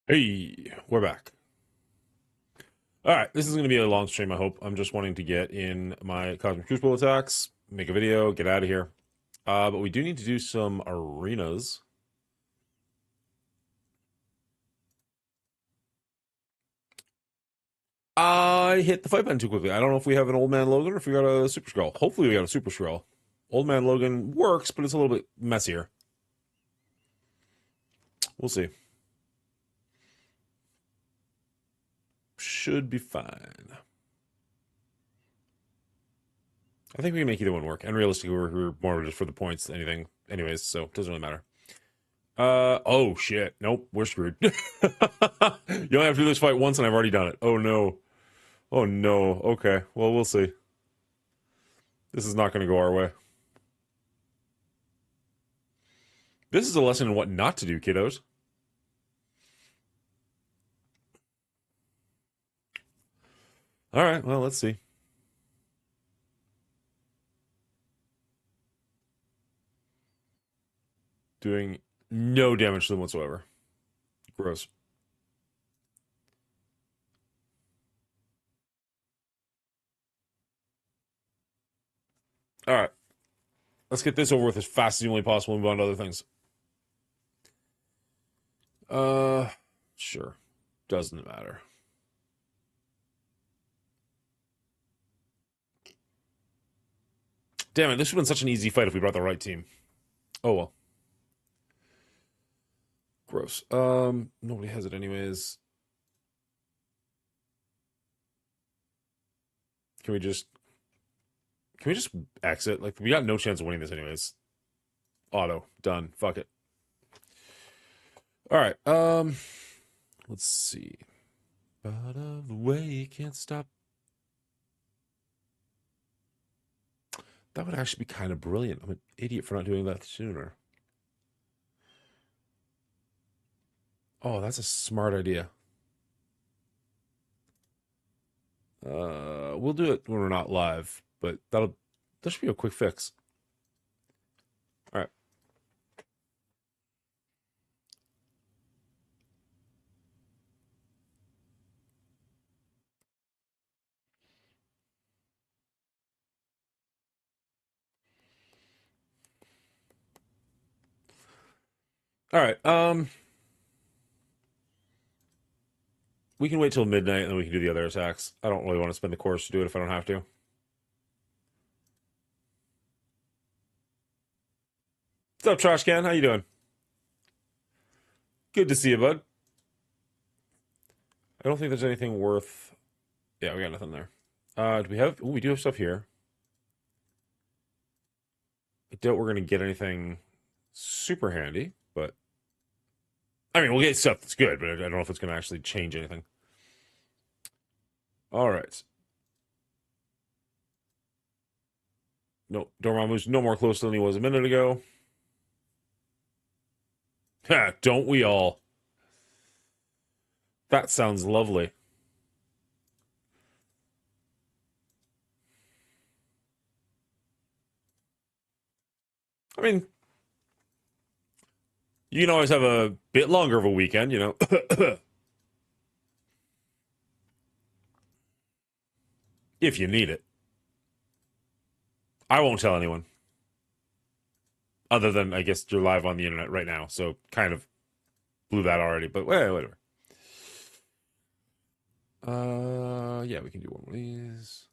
Hey, we're back. All right, this is going to be a long stream, I hope. I'm just wanting to get in my Cosmic Crucible attacks, make a video, get out of here. But we do need to do some arenas. I hit the fight button too quickly. I don't know if we have an Old Man Logan or if we got a Super Scroll. Hopefully we got a Super Scroll. Old Man Logan works, but it's a little bit messier. We'll see. Should be fine. I think we can make either one work. And realistically, we're more just for the points than anything anyways, so it doesn't really matter. Oh shit. Nope, we're screwed. You only have to do this fight once and I've already done it. Oh no. Oh no. Okay, well, we'll see. This is not going to go our way. This is a lesson in what not to do, kiddos. All right, well, let's see. Doing no damage to them whatsoever. Gross. All right, let's get this over with as fast as humanly possible and move on to other things. Uh, sure. Doesn't matter. Damn it, this would have been such an easy fight if we brought the right team. Oh well. Gross. Nobody has it anyways. Can we just exit? Like we got no chance of winning this anyways. Auto. Done. Fuck it. All right. Let's see. Out of the way, you can't stop. That would actually be kind of brilliant. I'm an idiot for not doing that sooner. Oh, that's a smart idea. We'll do it when we're not live, but that should be a quick fix. All right. All right. We can wait till midnight and then we can do the other attacks. I don't really want to spend the course to do it if I don't have to. What's up, Trash Can? How you doing? Good to see you, bud. I don't think there's anything worth. Yeah, we got nothing there. Do we have? Ooh, we do have stuff here. I doubt we're gonna get anything super handy, but I mean, we'll get stuff that's good, but I don't know if it's gonna actually change anything. All right. No, Dormammu's no more close than he was a minute ago. Ha, don't we all? That sounds lovely. I mean, you can always have a bit longer of a weekend, you know. If you need it. I won't tell anyone. Other than, I guess, you're live on the internet right now, so kind of blew that already, but whatever. Yeah, we can do one of these.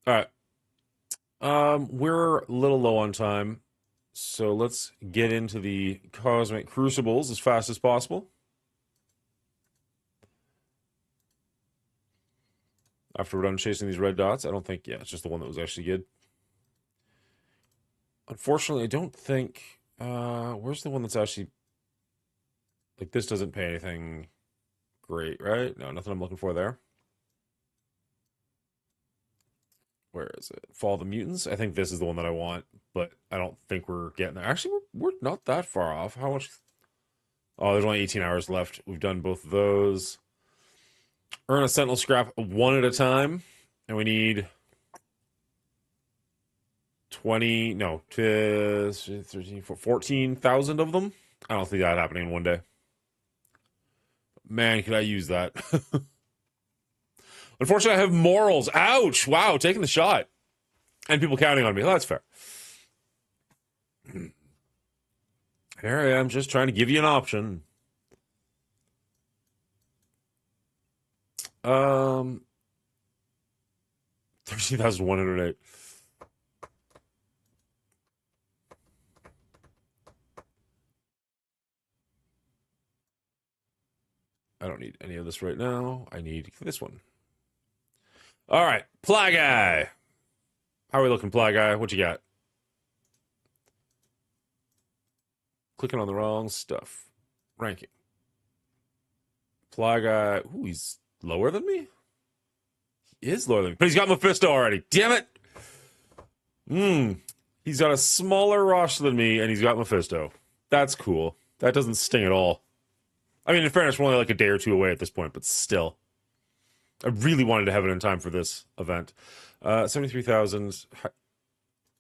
All right. We're a little low on time, so let's get into the Cosmic Crucibles as fast as possible. After we're done chasing these red dots, I don't think, yeah, it's just the one that was actually good. Unfortunately, I don't think, where's the one that's actually, like, this doesn't pay anything great, right? No, nothing I'm looking for there. Where is it? Fall of the Mutants? I think this is the one that I want, but I don't think we're getting there. Actually, we're not that far off. How much? Oh, there's only 18 hours left. We've done both of those. Earn a Sentinel scrap one at a time, and we need 20, no, 13, 14,000 of them. I don't think that happening in one day. Man, could I use that? Unfortunately, I have morals. Ouch! Wow, taking the shot. And people counting on me. Well, that's fair. Here I am, just trying to give you an option. 13,108. I don't need any of this right now. I need this one. All right, Ply Guy. How are we looking, Ply Guy? What you got? Clicking on the wrong stuff. Ranking. Ply Guy. Ooh, he's lower than me? He is lower than me. But he's got Mephisto already. Damn it! He's got a smaller roster than me, and he's got Mephisto. That's cool. That doesn't sting at all. I mean, in fairness, we're only like a day or two away at this point, but still. I really wanted to have it in time for this event. 73,000.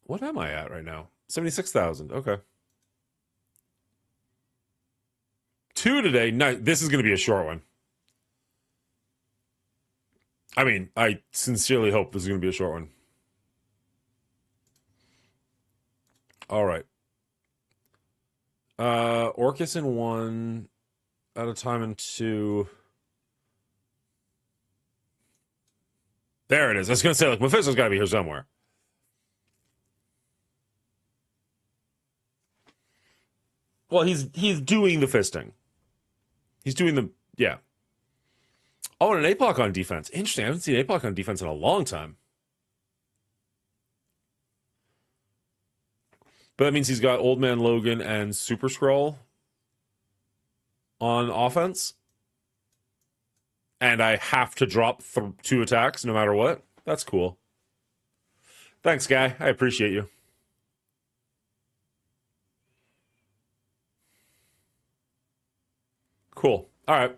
What am I at right now? 76,000. Okay. 2 today. Nice. This is going to be a short one. I mean, I sincerely hope this is going to be a short one. All right. Orcus in 1, at a time in 2. There it is. I was going to say, like, Mephisto's got to be here somewhere. Well, he's doing the fisting. He's doing the, yeah. Oh, and an APOC on defense. Interesting. I haven't seen APOC on defense in a long time. But that means he's got Old Man Logan and Super Skrull on offense. And I have to drop 2 attacks no matter what. That's cool. Thanks, guy. I appreciate you. Cool. All right.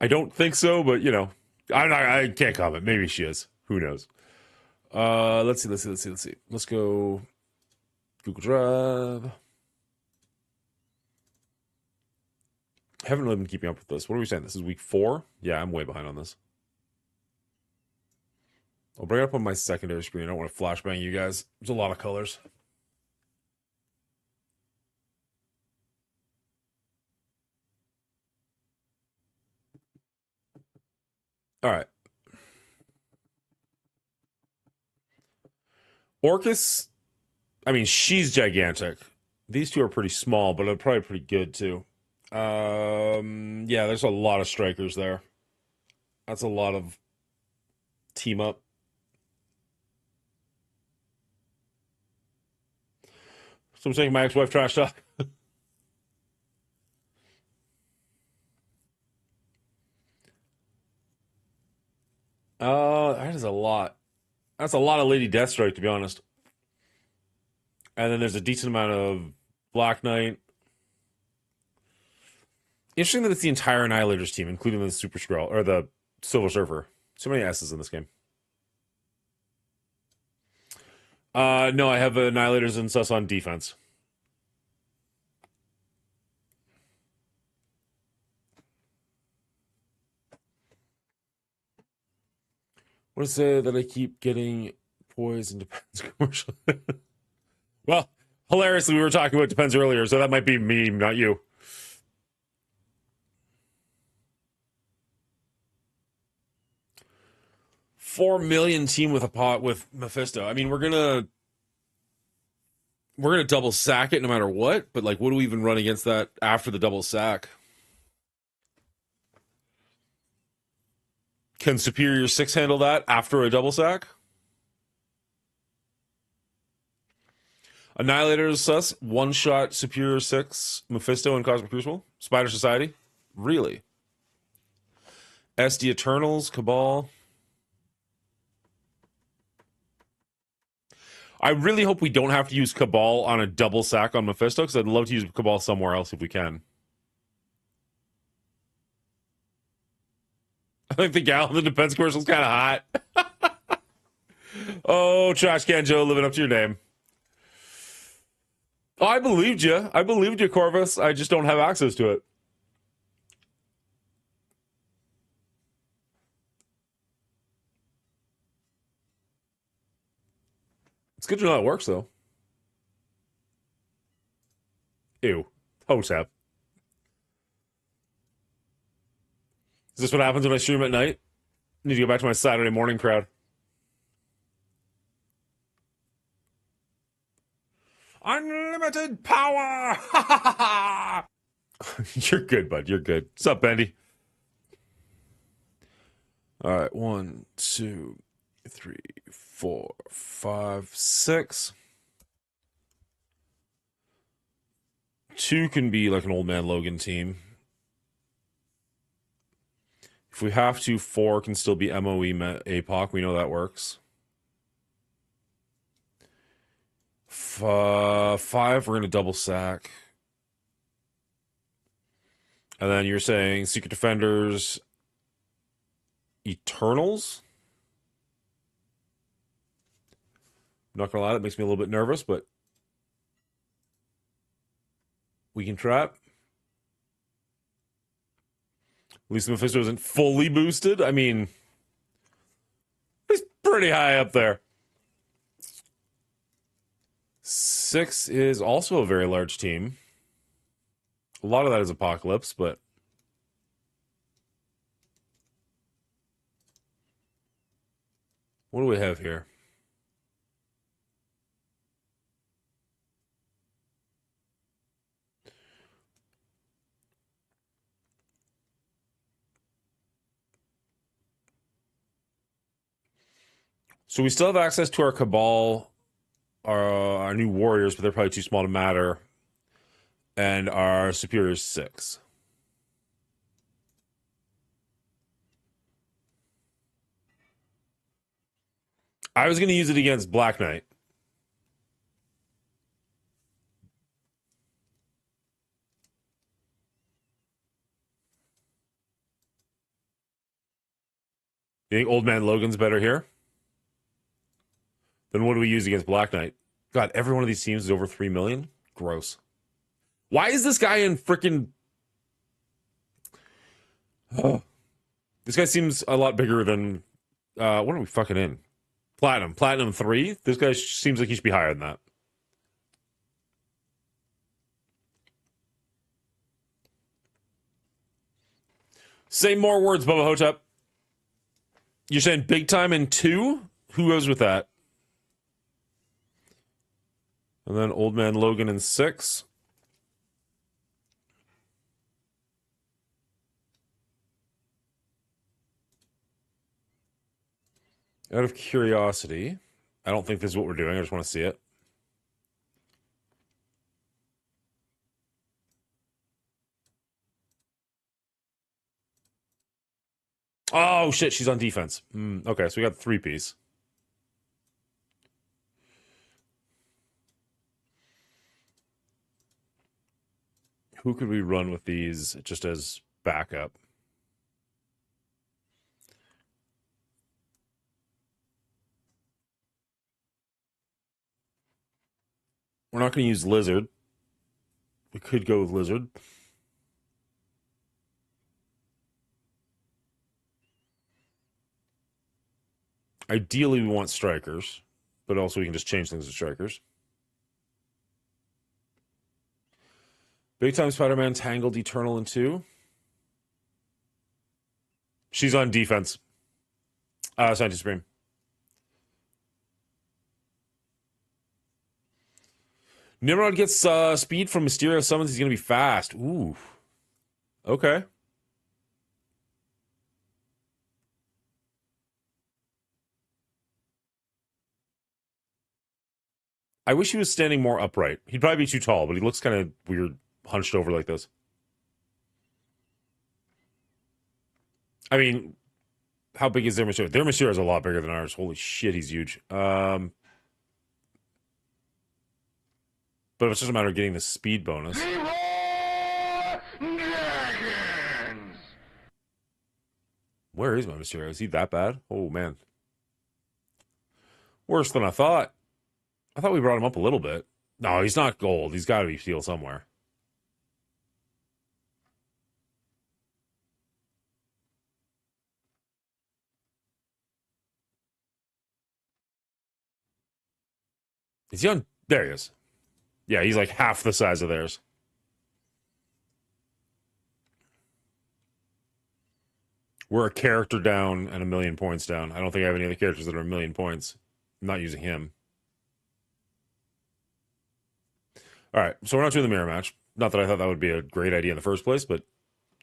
I don't think so, but you know, I can't comment. Maybe she is. Who knows? Let's see. Let's go Google Drive. I haven't really been keeping up with this. What are we saying? This is week 4? Yeah, I'm way behind on this. I'll bring it up on my secondary screen. I don't want to flashbang you guys. There's a lot of colors. All right. Orcus, I mean, she's gigantic. These two are pretty small, but they're probably pretty good too. Yeah, there's a lot of strikers there. That's a lot of team up. So I'm saying my ex-wife trash talk. That is a lot. That's a lot of Lady Deathstrike, to be honest. And then there's a decent amount of Black Knight. Interesting that it's the entire Annihilators team, including the Super Skrull or the Silver Surfer. So many S's in this game. No, I have Annihilators and Sus on defense. What is it that I keep getting poise and depends commercial? Well, hilariously, we were talking about depends earlier, so that might be me, not you. $4 million team with a pot with Mephisto. I mean, we're gonna double sack it no matter what. But like, what do we even run against that after the double sack? Can Superior 6 handle that after a double sack? Annihilators sus, one shot Superior 6, Mephisto and Cosmic Crucible, Spider Society. Really? SD Eternals, Cabal. I really hope we don't have to use Cabal on a double sack on Mephisto, because I'd love to use Cabal somewhere else if we can. I think the gal in the defense commercial is kind of hot. Oh, Trash Can Joe, living up to your name. Oh, I believed you. I believed you, Corvus. I just don't have access to it. It's good to know how it works, though. Ew. Hotep. Is this what happens when I stream at night? I need to go back to my Saturday morning crowd. Unlimited power! You're good, bud. You're good. What's up, Bendy? All right. 1, 2, 3, 4, 5, 6. 2 can be like an Old Man Logan team. If we have to, 4 can still be MOE APOC. We know that works. 5, we're going to double sack. And then you're saying Secret Defenders, Eternals? I'm not going to lie, that makes me a little bit nervous, but we can trap. At least Mephisto isn't fully boosted. I mean, he's pretty high up there. 6 is also a very large team. A lot of that is Apocalypse, but what do we have here? So we still have access to our Cabal, our new warriors, but they're probably too small to matter. And our superior is 6. I was going to use it against Black Knight. You think Old Man Logan's better here? Then what do we use against Black Knight? God, every one of these teams is over 3 million? Gross. Why is this guy in freaking... Oh. This guy seems a lot bigger than... what are we fucking in? Platinum. Platinum 3? This guy seems like he should be higher than that. Say more words, Bubba Hotep. You're saying big time in 2? Who goes with that? And then Old Man Logan in 6. Out of curiosity, I don't think this is what we're doing. I just want to see it. Oh, shit, she's on defense. Okay, so we got 3-piece. Who could we run with these just as backup? We're not going to use Lizard. We could go with Lizard. Ideally, we want strikers, but also we can just change things to strikers. Big Time Spider-Man, Tangled, Eternal, and 2. She's on defense. Scientist Supreme. Nimrod gets speed from Mysterio summons. He's going to be fast. Ooh. Okay. I wish he was standing more upright. He'd probably be too tall, but he looks kind of weird, hunched over like this. I mean, how big is their Mysterio? Their Mysterio is a lot bigger than ours. Holy shit, he's huge. But it's just a matter of getting the speed bonus. Where is my Mysterio? Is he that bad? Oh, man. Worse than I thought. I thought we brought him up a little bit. No, he's not gold. He's got to be steel somewhere. Is he on? There he is. Yeah, he's like half the size of theirs. We're a character down and 1,000,000 points down. I don't think I have any other characters that are 1,000,000 points. I'm not using him. All right, so we're not doing the mirror match. Not that I thought that would be a great idea in the first place, but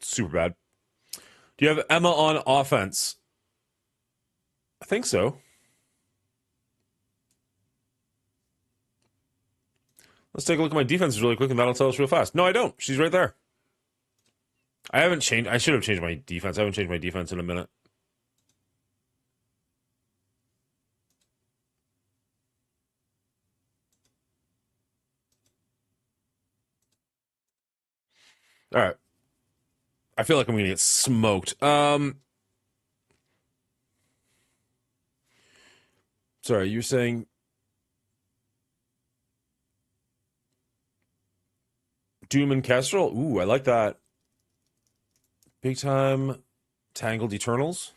super bad. Do you have Emma on offense? I think so. Let's take a look at my defenses really quick, and that'll tell us real fast. No, I don't. She's right there. I haven't changed. I should have changed my defense. I haven't changed my defense in a minute. All right. I feel like I'm going to get smoked. Sorry, you're saying Doom and Kestrel? Ooh, I like that. Big time Tangled Eternals.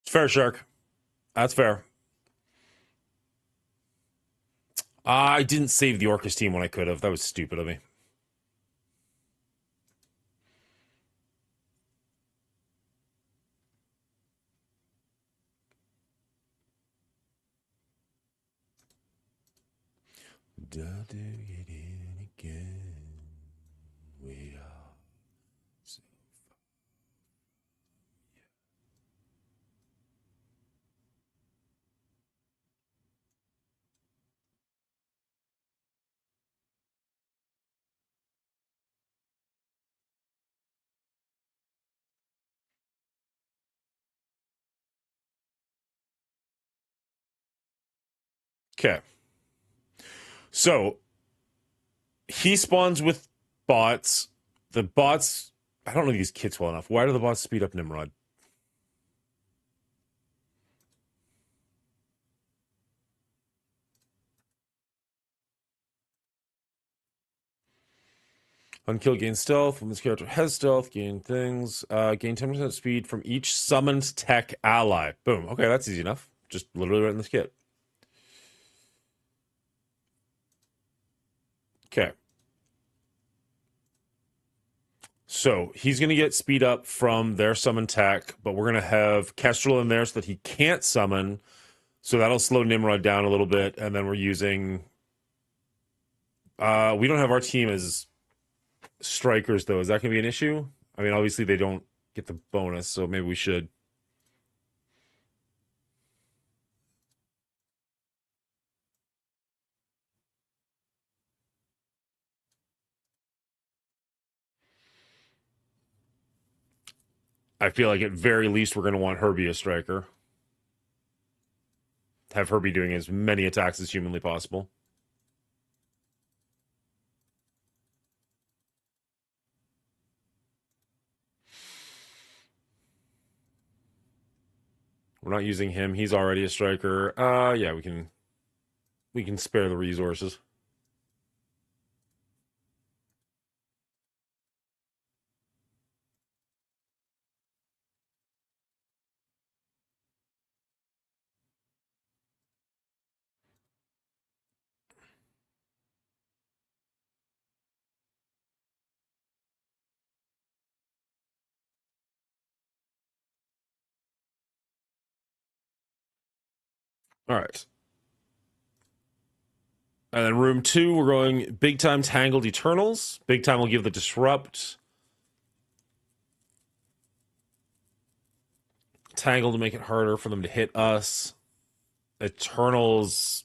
It's fair, Shark. That's fair. I didn't save the Orcus team when I could have. That was stupid of me. Okay. So he spawns with bots. The bots, I don't know these kits well enough. Why do the bots speed up Nimrod? Unkill gain stealth. When this character has stealth, gain things. Gain 10% speed from each summoned tech ally. Boom. Okay, that's easy enough. Just literally right in this kit. Okay. So he's going to get speed up from their summon tech, but we're going to have Kestrel in there so that he can't summon. So that'll slow Nimrod down a little bit. And then we're using... we don't have our team as strikers, though. Is that going to be an issue? I mean, obviously they don't get the bonus, so maybe we should. I feel like at very least we're going to want Herbie a striker. Have Herbie doing as many attacks as humanly possible. We're not using him. He's already a striker. Yeah, we can spare the resources. All right. And then room 2, we're going big time Tangled Eternals. Big time will give the disrupt. Tangle to make it harder for them to hit us. Eternals.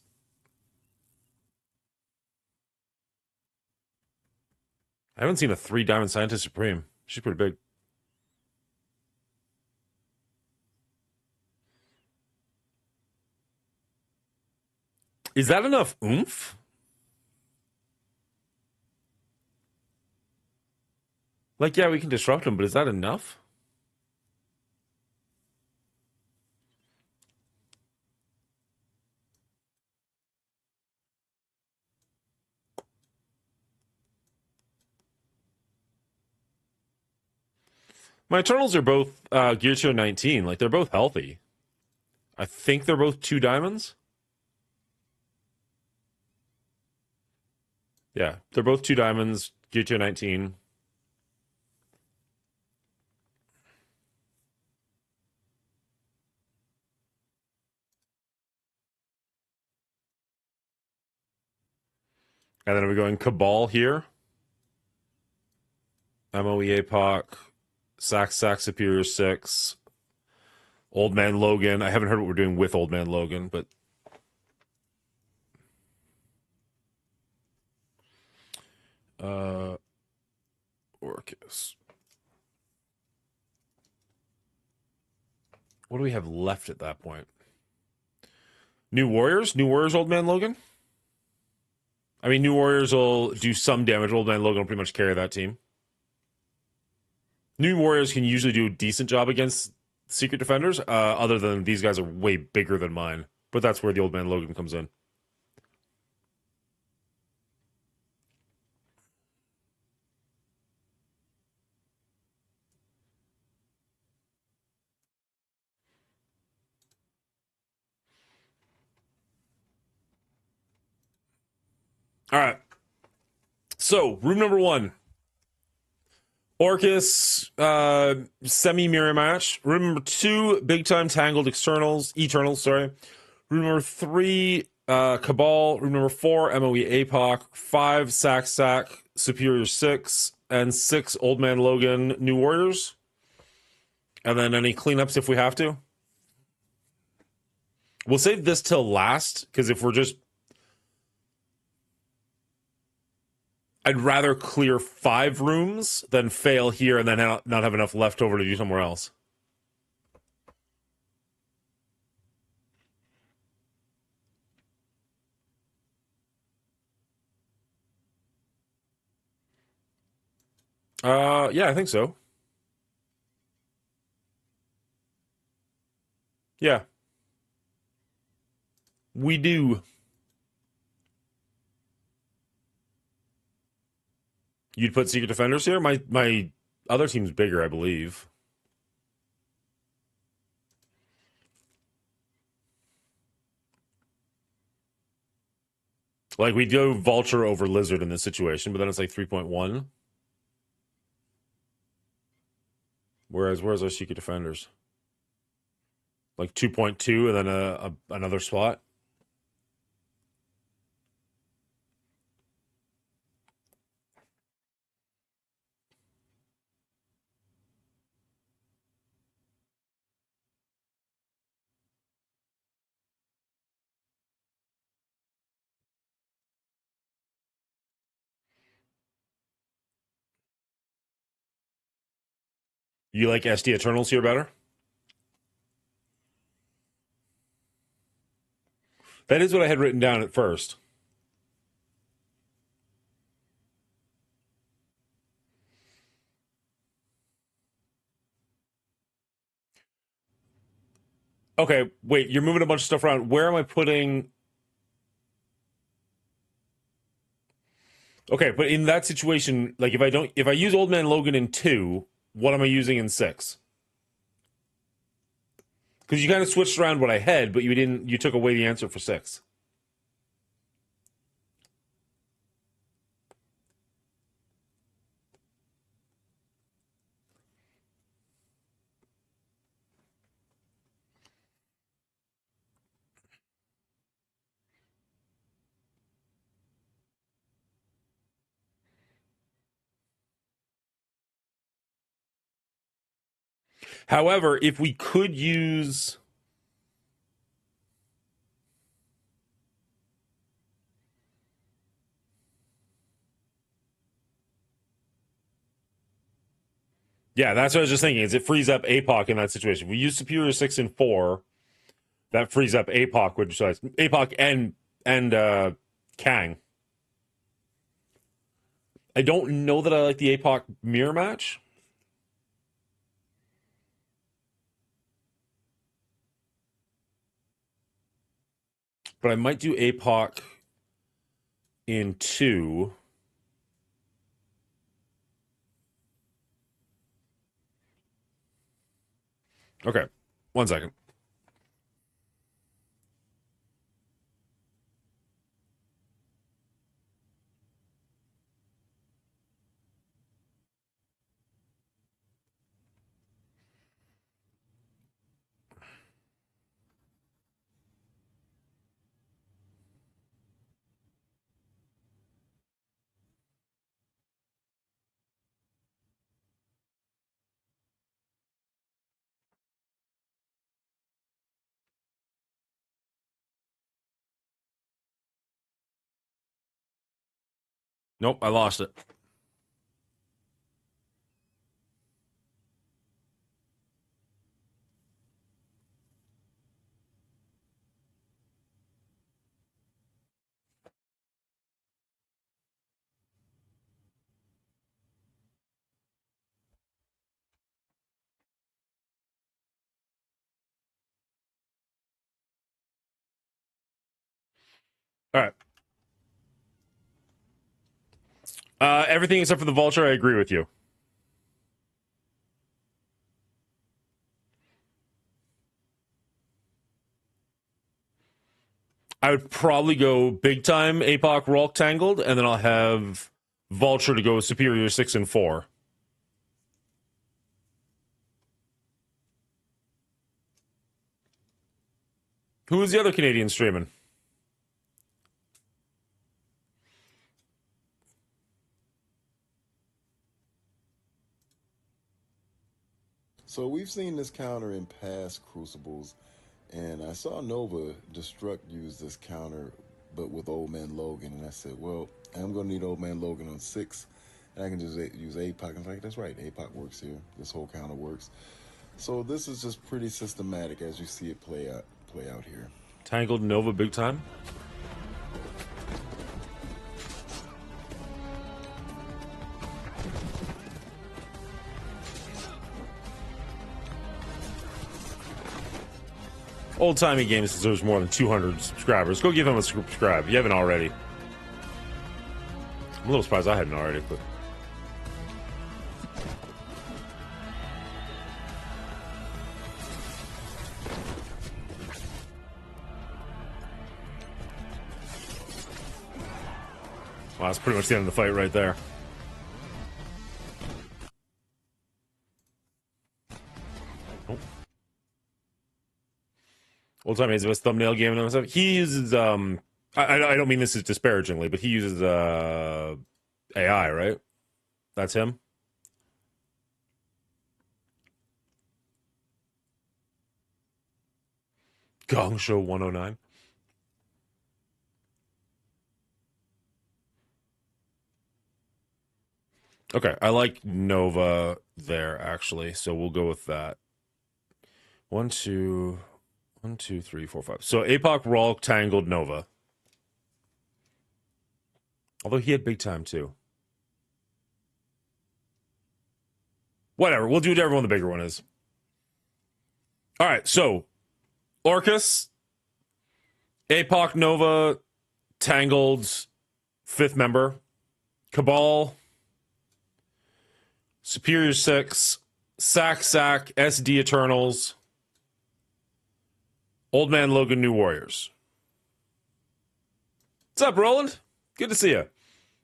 I haven't seen a 3 Diamond Scientist Supreme. She's pretty big. Is that enough oomph? Like, yeah, we can disrupt them, but is that enough? My Eternals are both Gear Tier 19. Like, they're both healthy. I think they're both 2 diamonds. Yeah, they're both 2 diamonds, Gear Tier 19. And then are we going Cabal here? MOE APOC, Sac Superior 6, Old Man Logan. I haven't heard what we're doing with Old Man Logan, but Orcus. What do we have left at that point? New Warriors? New Warriors, Old Man Logan? I mean, New Warriors will do some damage. Old Man Logan will pretty much carry that team. New Warriors can usually do a decent job against Secret Defenders, other than these guys are way bigger than mine. But that's where the Old Man Logan comes in. All right. So, room number 1. Orcus, semi-mirror match. Room number 2, big-time Tangled Eternals, sorry. Room number 3, Cabal. Room number 4, MOE APOC. 5, Sac, Superior 6. And 6, Old Man Logan, New Warriors. And then any cleanups if we have to. We'll save this till last, because if we're just... I'd rather clear 5 rooms than fail here and then not have enough left over to do somewhere else. Yeah, I think so. Yeah, we do. You'd put Secret Defenders here? My other team's bigger, I believe. Like, we'd go Vulture over Lizard in this situation, but then it's like 3.1. Where's our Secret Defenders? Like 2.2 and then another spot. You like SD Eternals here better? That is what I had written down at first. Okay, wait, you're moving a bunch of stuff around. Where am I putting... Okay, but in that situation, like if I use Old Man Logan in 2, what am I using in 6? Because you kind of switched around what I had, but you took away the answer for 6. However, if we could use... Yeah, that's what I was just thinking, is it frees up APOC in that situation. If we use Superior 6 and 4, that frees up APOC, which is APOC and Kang. I don't know that I like the APOC mirror match. But I might do APOC in 2. Okay, 1 second. Nope, I lost it. All right. Everything except for the Vulture, I agree with you. I would probably go big time APOC Rolk Tangled, and then I'll have Vulture to go Superior 6 and 4. Who was the other Canadian streaming? So we've seen this counter in past Crucibles, and I saw Nova Destruct use this counter, but with Old Man Logan, and I said, well, I'm going to need Old Man Logan on 6, and I can just use APOC. I'm like, that's right, APOC works here. This whole counter works. So this is just pretty systematic as you see it play out here. Tangled Nova big time? Old Timey Games deserves more than 200 subscribers. Go give him a subscribe. You haven't already. I'm a little surprised I hadn't already, but... Well, that's pretty much the end of the fight right there. Old Time is the best thumbnail game and stuff. He uses I don't mean this is disparagingly, but he uses AI, right? That's him. Gong Show 109. Okay, I like Nova there actually, so we'll go with that. 1, 2, 3, 4, 5. So APOC Rolk Tangled Nova. Although he had big time too. Whatever, we'll do whatever one the bigger one is. All right, so Orcus, APOC Nova, Tangled, 5th member, Cabal, Superior 6, Sack, SD Eternals, Old Man Logan, New Warriors. What's up, Roland? Good to see you.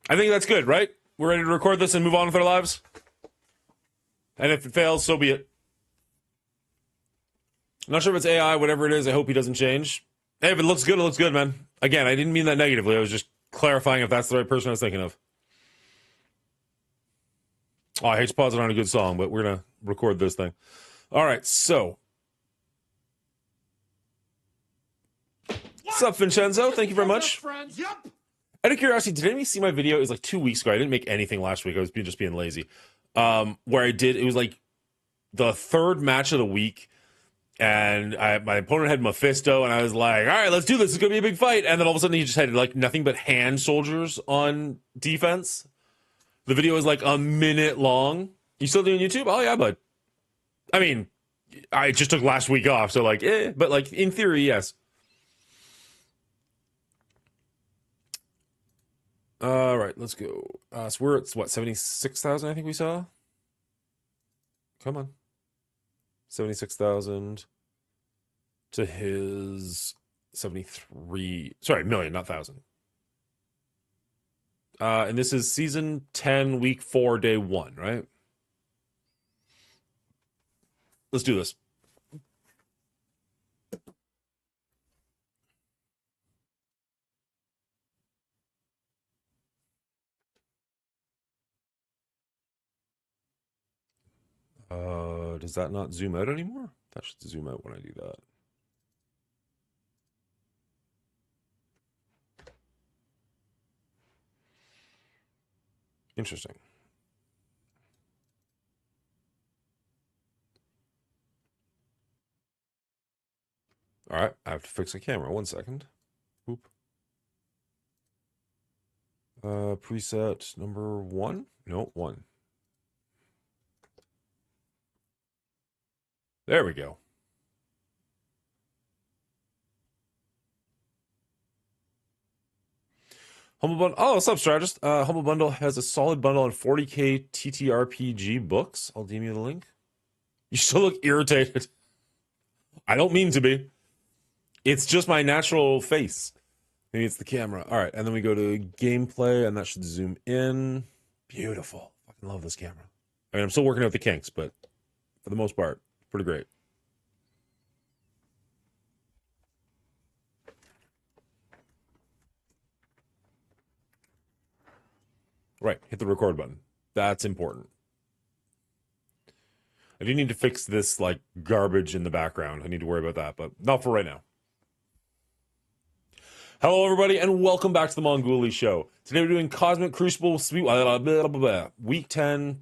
I think that's good, right? We're ready to record this and move on with our lives? And if it fails, so be it. I'm not sure if it's AI, whatever it is. I hope he doesn't change. Hey, if it looks good, it looks good, man. Again, I didn't mean that negatively. I was just clarifying if that's the right person I was thinking of. Oh, I hate to pause it on a good song, but we're going to record this thing. All right, so what's up, Vincenzo? Thank you very much. Yep. Out of curiosity, did anybody see my video? It was like 2 weeks ago. I didn't make anything last week. I was just being lazy. Where it was like the third match of the week, and my opponent had Mephisto, and I was like, all right, let's do this. It's going to be a big fight. And then all of a sudden, he just had like nothing but hand soldiers on defense. The video was like a minute long. You still doing YouTube? Oh, yeah, bud. I mean, I just took last week off, so like, but like in theory, yes. All right, let's go. So we're at what, 76,000? I think we saw. Come on, 76,000 to his 73. Sorry, million, not thousand. And this is season 10, week 4, day 1, right? Let's do this. Does that not zoom out anymore? That should zoom out when I do that. Interesting. All right, I have to fix the camera. 1 second. Oop. Preset number 1? No, 1. There we go. Humble Bundle. Oh, what's up, Strategist? Humble Bundle has a solid bundle on 40k TTRPG books. I'll DM you the link. You still look irritated. I don't mean to be. It's just my natural face. Maybe it's the camera. All right, and then we go to gameplay, and that should zoom in. Beautiful. Fucking love this camera. I mean, I'm still working out the kinks, but for the most part, pretty great. Right, hit the record button. That's important. I do need to fix this, like, garbage in the background. I need to worry about that, but not for right now. Hello, everybody, and welcome back to the Mongooli Show. Today we're doing Cosmic Crucible week 10,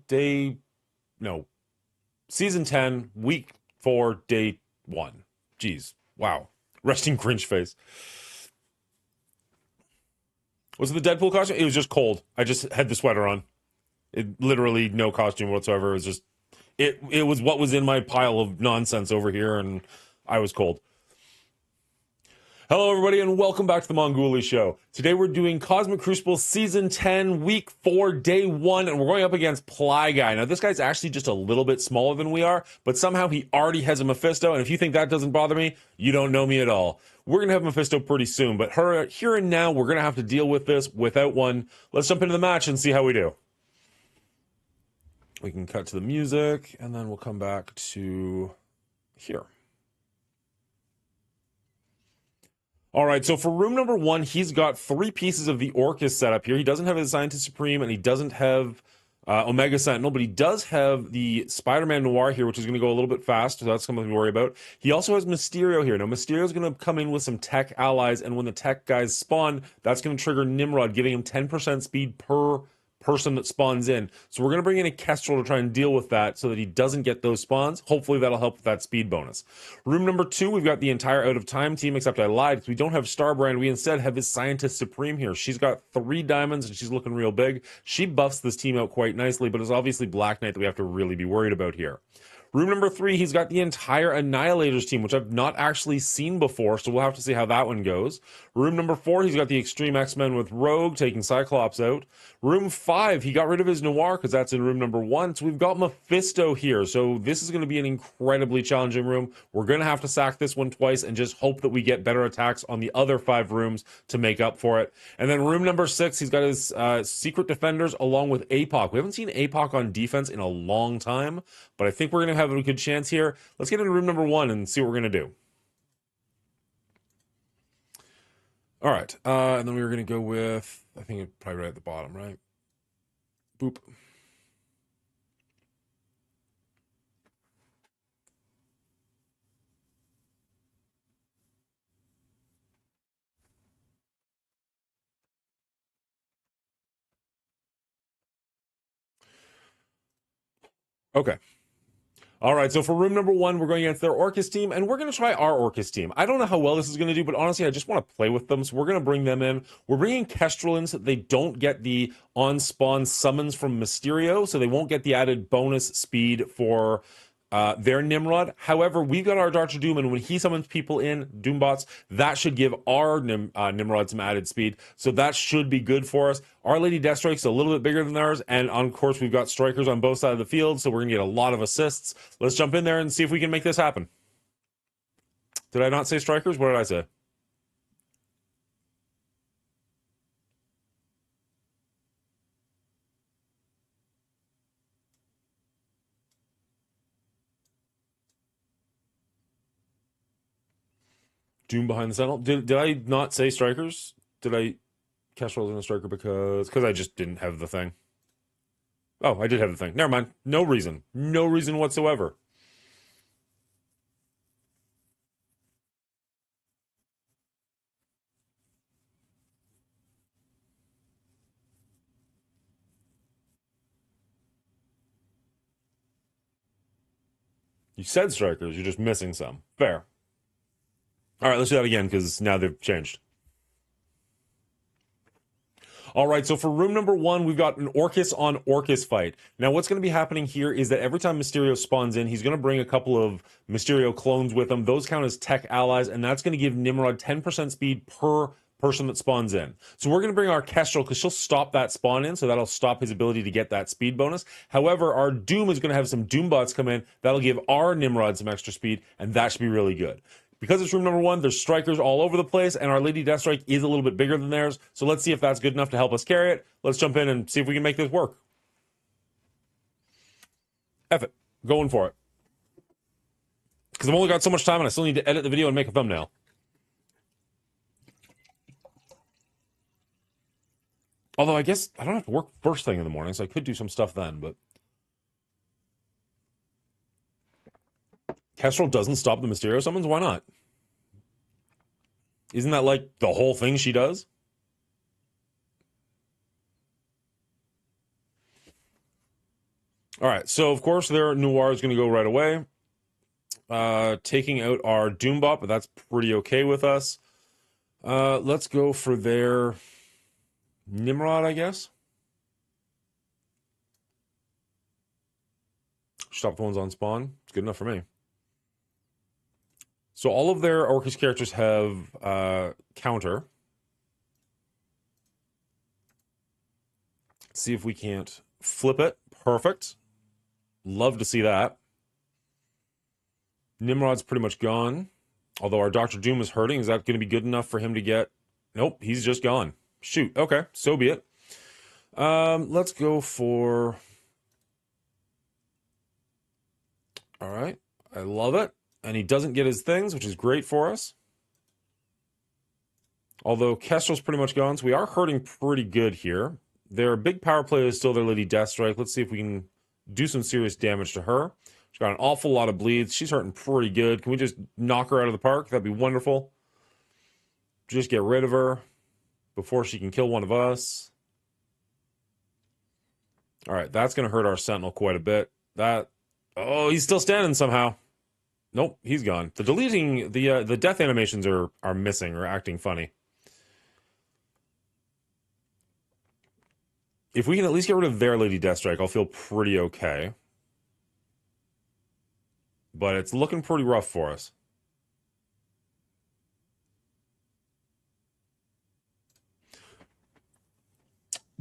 season 10, week 4, day 1. Jeez, wow. Resting cringe face. Was it the Deadpool costume? It was just cold. I just had the sweater on. It literally no costume whatsoever. It was just it was what was in my pile of nonsense over here, and I was cold. Hello, everybody, and welcome back to the Mongooli Show. Today we're doing Cosmic Crucible Season 10, Week 4, Day 1, and we're going up against Ply Guy. Now, this guy's actually just a little bit smaller than we are, but somehow he already has a Mephisto, and if you think that doesn't bother me, you don't know me at all. We're going to have Mephisto pretty soon, but here and now, we're going to have to deal with this without one. Let's jump into the match and see how we do. We can cut to the music, and then we'll come back to here. All right, so for room number 1, he's got 3 pieces of the Orcus set up here. He doesn't have his Scientist Supreme, and he doesn't have Omega Sentinel, but he does have the Spider-Man Noir here, which is going to go a little bit fast, so that's something to worry about. He also has Mysterio here. Now, Mysterio's going to come in with some tech allies, and when the tech guys spawn, that's going to trigger Nimrod, giving him 10% speed per person that spawns in. So we're going to bring in a Kestrel to try and deal with that so that he doesn't get those spawns. Hopefully that'll help with that speed bonus. Room number 2, we've got the entire Out of Time team, except I lied because we don't have Starbrand. We instead have his Scientist Supreme here. She's got 3 diamonds and she's looking real big. She buffs this team out quite nicely, but it's obviously Black Knight that we have to really be worried about here. Room number 3, he's got the entire Annihilators team, which I've not actually seen before, so we'll have to see how that one goes. Room number 4, he's got the Extreme X-Men with Rogue, taking Cyclops out. Room 5, he got rid of his Noir, because that's in room number 1, so we've got Mephisto here, so this is going to be an incredibly challenging room. We're going to have to sack this one twice and just hope that we get better attacks on the other 5 rooms to make up for it. And then room number 6, he's got his Secret Defenders along with APOC. We haven't seen APOC on defense in a long time, but I think we're going to have a good chance here. Let's get into room number 1 and see what we're going to do. All right, and then we were going to go with, I think it's probably right at the bottom, right? Boop. Okay. All right, so for room number one, we're going against their Orcus team, and we're going to try our Orcus team. I don't know how well this is going to do, but honestly, I just want to play with them, so we're going to bring them in. We're bringing Kestrel in so that they don't get the on-spawn summons from Mysterio, so they won't get the added bonus speed for their Nimrod. However, we've got our Dr. Doom, and when he summons people in, Doombots, that should give our Nimrod some added speed, so that should be good for us. Our Lady Deathstrike's a little bit bigger than theirs, and of course, we've got strikers on both sides of the field, so we're going to get a lot of assists. Let's jump in there and see if we can make this happen. Did I not say strikers? What did I say? Doom behind the Sentinel. Did I not say strikers? Did I Kestrel in a striker because I just didn't have the thing? Oh, I did have the thing. Never mind. No reason. No reason whatsoever. You said strikers. You're just missing some. Fair. All right, let's do that again because now they've changed. All right, so for room number one, we've got an Orcus on Orcus fight. Now, what's going to be happening here is that every time Mysterio spawns in, he's going to bring a couple of Mysterio clones with him. Those count as tech allies, and that's going to give Nimrod 10% speed per person that spawns in. So we're going to bring our Kestrel because she'll stop that spawn in, so that'll stop his ability to get that speed bonus. However, our Doom is going to have some Doombots come in. That'll give our Nimrod some extra speed, and that should be really good. Because it's room number one, there's strikers all over the place, and our Lady Deathstrike is a little bit bigger than theirs. So let's see if that's good enough to help us carry it. Let's jump in and see if we can make this work. F it. Going for it. Because I've only got so much time and I still need to edit the video and make a thumbnail. Although I guess I don't have to work first thing in the morning, so I could do some stuff then, but... Kestrel doesn't stop the Mysterio summons? Why not? Isn't that like the whole thing she does? All right, so of course their Noir is going to go right away. Taking out our Doombot, but that's pretty okay with us. Let's go for their Nimrod, I guess. Stop the ones on spawn. It's good enough for me. So all of their Orcus characters have counter. Let's see if we can't flip it. Perfect. Love to see that. Nimrod's pretty much gone. Although our Dr. Doom is hurting. Is that going to be good enough for him to get... Nope, he's just gone. Shoot. Okay, so be it. Let's go for... All right. I love it. And he doesn't get his things, which is great for us. Although Kestrel's pretty much gone, so we are hurting pretty good here. Their big power play is still their Lady Deathstrike. Let's see if we can do some serious damage to her. She's got an awful lot of bleeds. She's hurting pretty good. Can we just knock her out of the park? That'd be wonderful. Just get rid of her before she can kill one of us. All right, that's going to hurt our Sentinel quite a bit. That... Oh, he's still standing somehow. Nope, he's gone. The deleting... The death animations are missing or acting funny. If we can at least get rid of their Lady Deathstrike, I'll feel pretty okay. But it's looking pretty rough for us.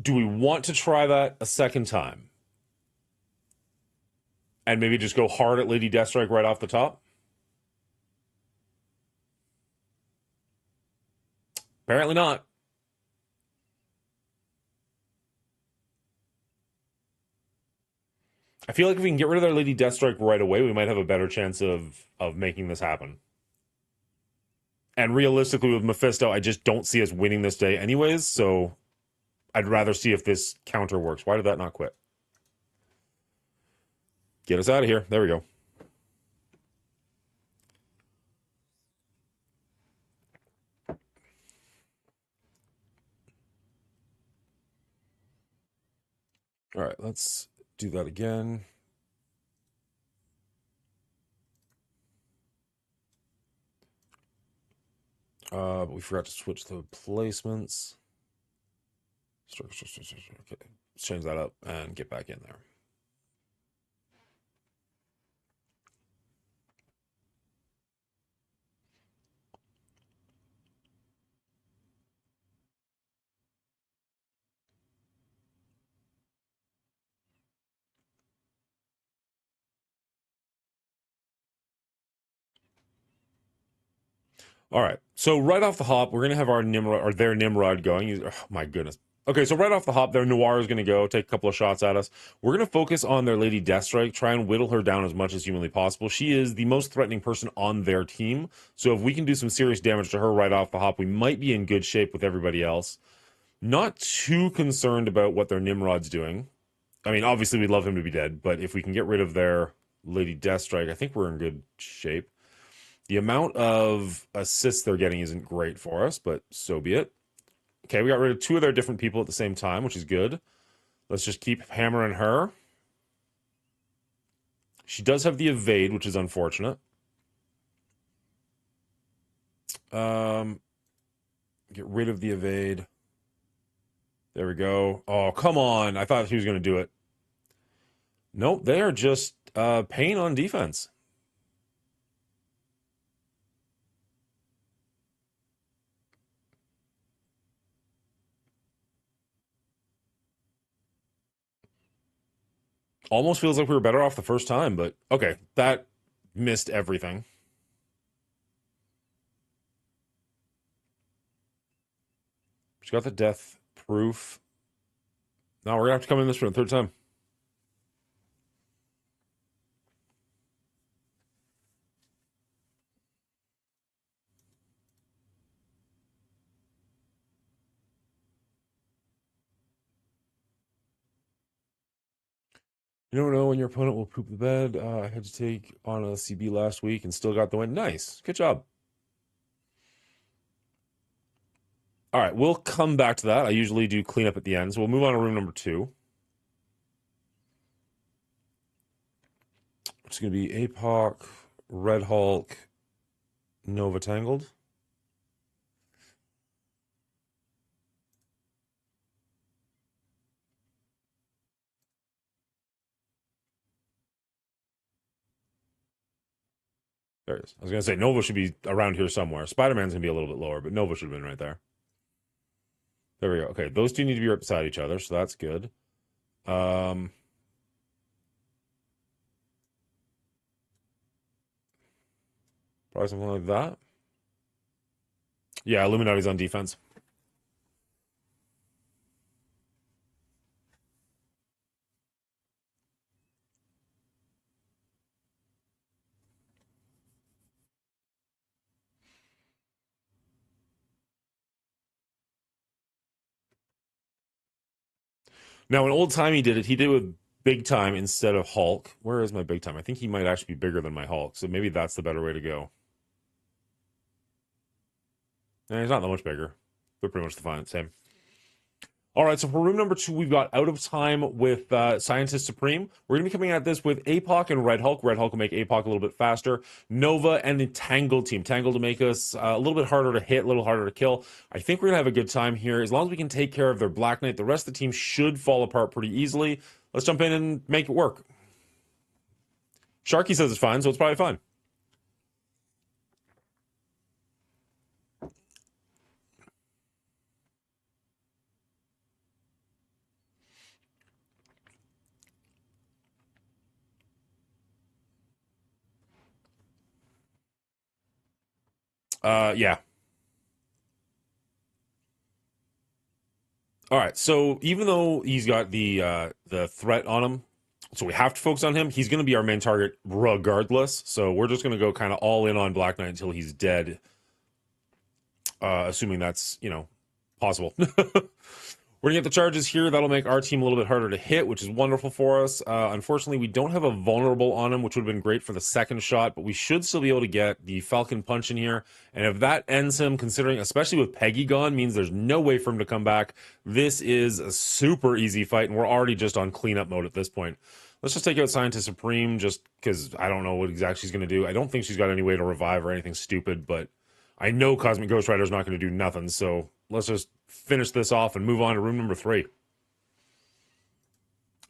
Do we want to try that a second time? And maybe just go hard at Lady Deathstrike right off the top? Apparently not. I feel like if we can get rid of their Lady Deathstrike right away, we might have a better chance of making this happen. And realistically, with Mephisto, I just don't see us winning this day anyways, so I'd rather see if this counter works. Why did that not quit? Get us out of here. There we go. All right, let's do that again. But we forgot to switch the placements. Okay, let's change that up and get back in there. All right. So right off the hop, we're gonna have our Nimrod or their Nimrod going. Oh my goodness. Okay, so right off the hop, their Noir is gonna go take a couple of shots at us. We're gonna focus on their Lady Deathstrike, try and whittle her down as much as humanly possible. She is the most threatening person on their team. So if we can do some serious damage to her right off the hop, we might be in good shape with everybody else. Not too concerned about what their Nimrod's doing. I mean, obviously we'd love him to be dead, but if we can get rid of their Lady Deathstrike, I think we're in good shape. The amount of assists they're getting isn't great for us, but so be it. Okay, we got rid of two of their different people at the same time, which is good. Let's just keep hammering her. She does have the evade, which is unfortunate. Get rid of the evade. There we go. Oh, come on. I thought he was going to do it. Nope, they are just paying on defense. Almost feels like we were better off the first time, but okay, that missed everything. She got the death proof. Now we're gonna have to come in this for a third time. You don't know when your opponent will poop the bed. I had to take on a CB last week and still got the win. Nice. Good job. All right, we'll come back to that. I usually do cleanup at the end, so we'll move on to room number 2. It's going to be APOC, Red Hulk, Nova Tangled. There it is. I was going to say Nova should be around here somewhere. Spider-Man's going to be a little bit lower, but Nova should have been right there. There we go. Okay, those two need to be right beside each other, so that's good. Probably something like that. Yeah, Illuminati's on defense. Now, an old time he did it with big time instead of Hulk. Where is my big time? I think he might actually be bigger than my Hulk, so maybe that's the better way to go. And he's not that much bigger. They're pretty much the same. All right, so for room number 2, we've got Out of Time with Scientist Supreme. We're going to be coming at this with APOC and Red Hulk. Red Hulk will make APOC a little bit faster. Nova and the Tangled team. Tangled to make us a little bit harder to hit, a little harder to kill. I think we're going to have a good time here. As long as we can take care of their Black Knight, the rest of the team should fall apart pretty easily. Let's jump in and make it work. Sharky says it's fine, so it's probably fine. Yeah. All right. So even though he's got the threat on him, so we have to focus on him. He's going to be our main target regardless. So we're just going to go kind of all in on Black Knight until he's dead, assuming that's possible. We're gonna get the charges here. That'll make our team a little bit harder to hit, which is wonderful for us. Unfortunately, we don't have a vulnerable on him, which would have been great for the second shot, but we should still be able to get the Falcon Punch in here. And if that ends him, considering, especially with Peggy gone, means there's no way for him to come back. This is a super easy fight, and we're already just on cleanup mode at this point. Let's just take out Scientist Supreme, just because I don't know what exactly she's going to do. I don't think she's got any way to revive or anything stupid, but I know Cosmic Ghost Rider's not going to do nothing, so let's just finish this off and move on to room number 3.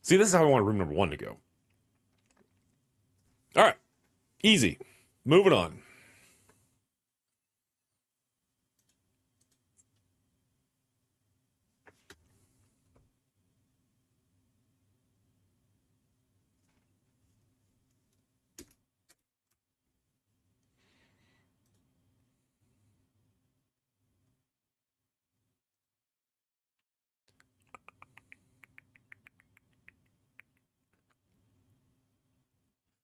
See, this is how I want room number 1 to go. All right. Easy. Moving on.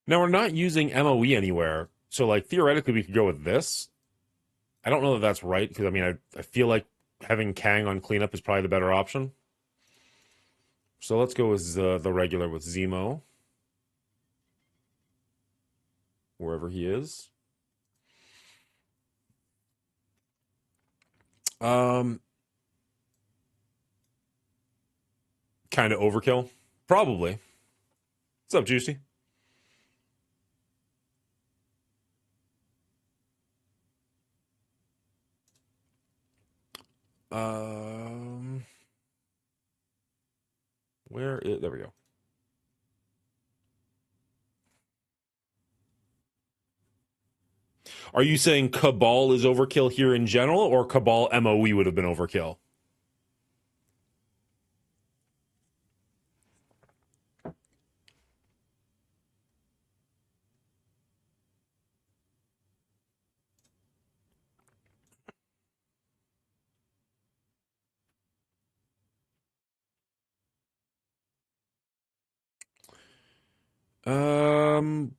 Now, we're not using MOE anywhere, so, like, theoretically, we could go with this. I don't know that that's right, because, I mean, I feel like having Kang on cleanup is probably the better option. So let's go with the regular with Zemo. Wherever he is. Kind of overkill. Probably. What's up, Juicy? Um, there we go. Are you saying Cabal is overkill here in general, or Cabal MOE would have been overkill?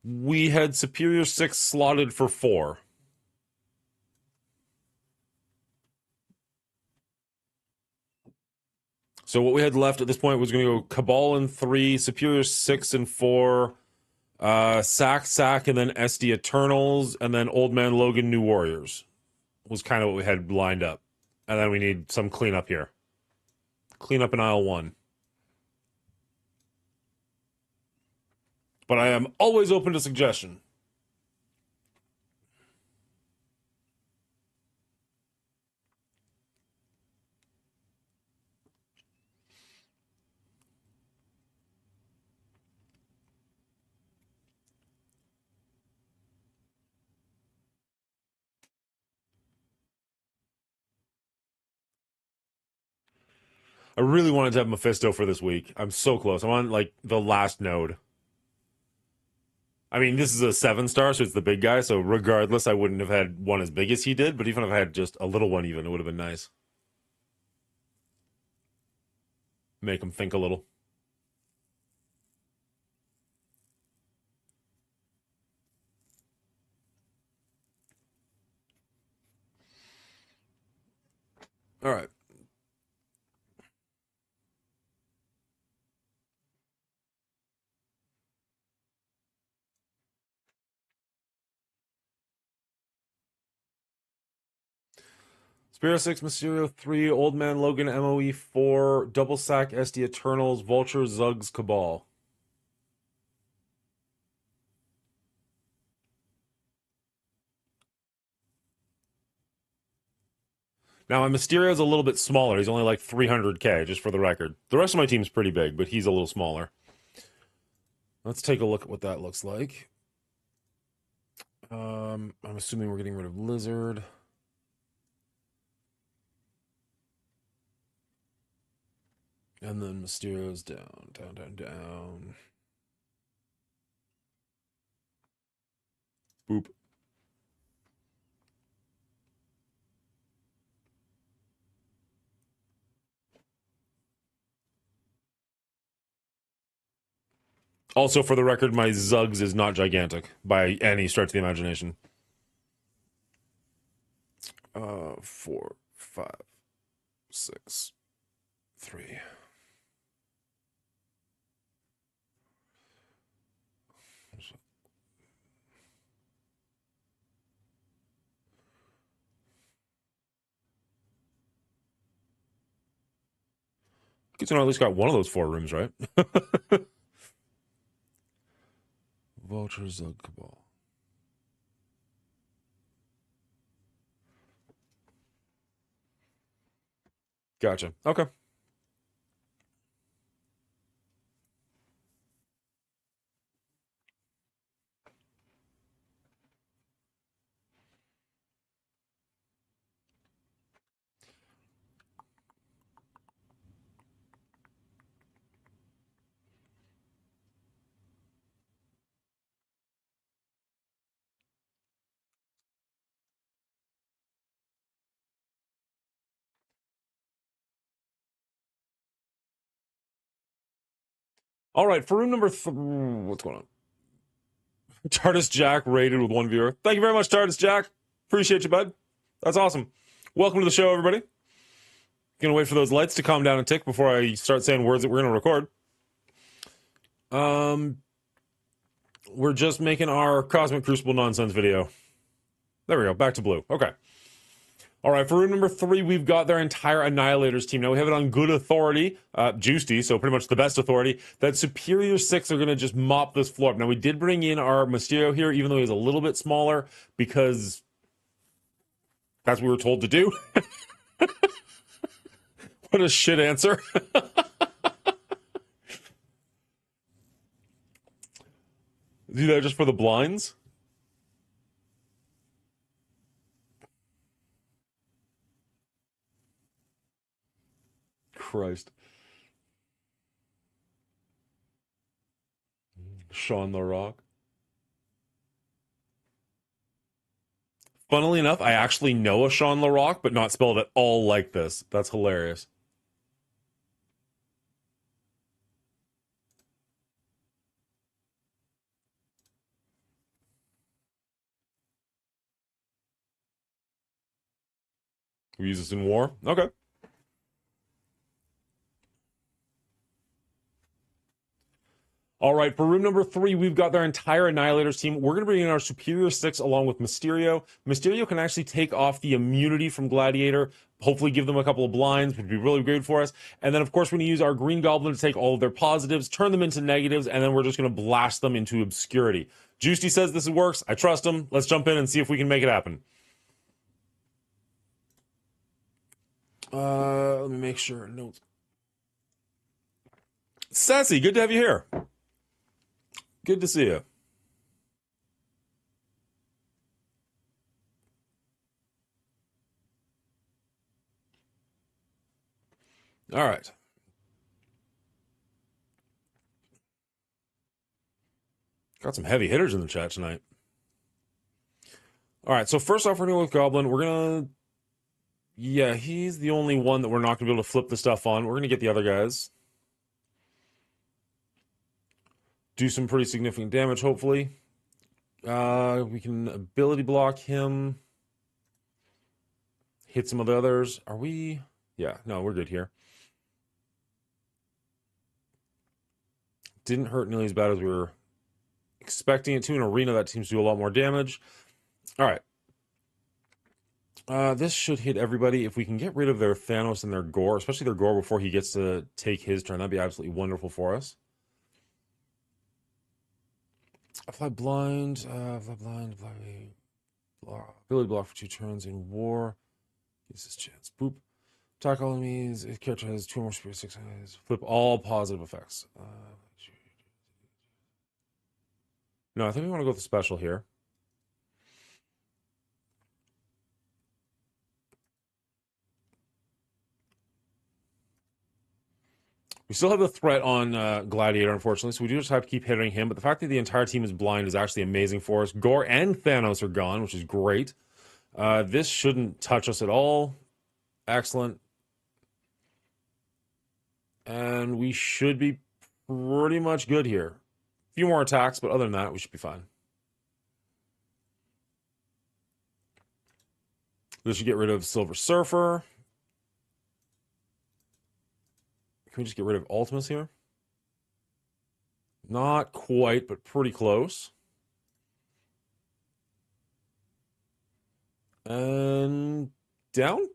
We had Superior 6 slotted for 4. So what we had left at this point was going to go Cabal in 3, Superior 6 and 4, Sack, and then SD Eternals, and then Old Man Logan New Warriors was kind of what we had lined up. And then we need some cleanup here. Cleanup in aisle 1. But I am always open to suggestion. I really wanted to have Mephisto for this week. I'm so close. I'm on, like, the last node. I mean, this is a 7-star, so it's the big guy, so regardless, I wouldn't have had one as big as he did, but even if I had just a little one even, it would have been nice. Make him think a little. All right. Spirit 6, Mysterio 3, Old Man Logan MOE 4, Double Sack SD Eternals, Vulture, Zugs, Cabal. Now, my Mysterio's a little bit smaller. He's only like 300k, just for the record. The rest of my team's pretty big, but he's a little smaller. Let's take a look at what that looks like. I'm assuming we're getting rid of Lizard. And then Mysterio's down. Boop. Also, for the record, my Zugs is not gigantic by any stretch of the imagination. 4, 5, 6, 3. Good to know I at least got one of those 4 rooms, right? Vulture, Zug, Cabal. Gotcha. Okay. All right, for room number what's going on? TARDIS Jack rated with one viewer. Thank you very much, TARDIS Jack. Appreciate you, bud. That's awesome. Welcome to the show, everybody. Gonna wait for those lights to calm down and tick before I start saying words that we're gonna record. We're just making our Cosmic Crucible nonsense video. There we go. Back to blue. Okay. All right, for room number 3, we've got their entire Annihilators team. Now, we have it on good authority, juicy, so pretty much the best authority, that Superior 6 are going to just mop this floor up. Now, we did bring in our Mysterio here, even though he's a little bit smaller, because that's what we were told to do. What a shit answer. Do that just for the blinds? Christ. Sean the Rock. Funnily enough, I actually know a Sean LaRock, but not spelled at all like this. That's hilarious. We use this in war? Okay. All right, for room number 3, we've got their entire Annihilators team. We're going to bring in our Superior 6 along with Mysterio. Mysterio can actually take off the immunity from Gladiator, hopefully give them a couple of blinds, which would be really good for us. And then, of course, we're going to use our Green Goblin to take all of their positives, turn them into negatives, and then we're just going to blast them into obscurity. Juicy says this works. I trust him. Let's jump in and see if we can make it happen. Let me make sure. Notes. Sassy, good to have you here. Good to see you. All right. Got some heavy hitters in the chat tonight. All right, so first off, we're going to go with Goblin. We're going to... Yeah, he's the only one that we're not going to be able to flip the stuff on. We're going to get the other guys. Do some pretty significant damage, hopefully. We can ability block him. Hit some of the others. Are we... Yeah, no, we're good here. Didn't hurt nearly as bad as we were expecting it to. In Arena, that seems to do a lot more damage. All right. This should hit everybody. If we can get rid of their Thanos and their Gore, especially their Gore before he gets to take his turn, that'd be absolutely wonderful for us. Fly blind, ability block for 2 turns in war. Gives his chance. Boop. Attack all enemies. His character has 2 more spirit 6 eyes. Flip all positive effects. No, I think we want to go with the special here. We still have the threat on Gladiator, unfortunately, so we do just have to keep hitting him. But the fact that the entire team is blind is actually amazing for us. Gore and Thanos are gone, which is great. This shouldn't touch us at all. Excellent. And we should be pretty much good here. A few more attacks, but other than that, we should be fine. This should get rid of Silver Surfer. Can we just get rid of Ultimus here? Not quite, but pretty close. And down?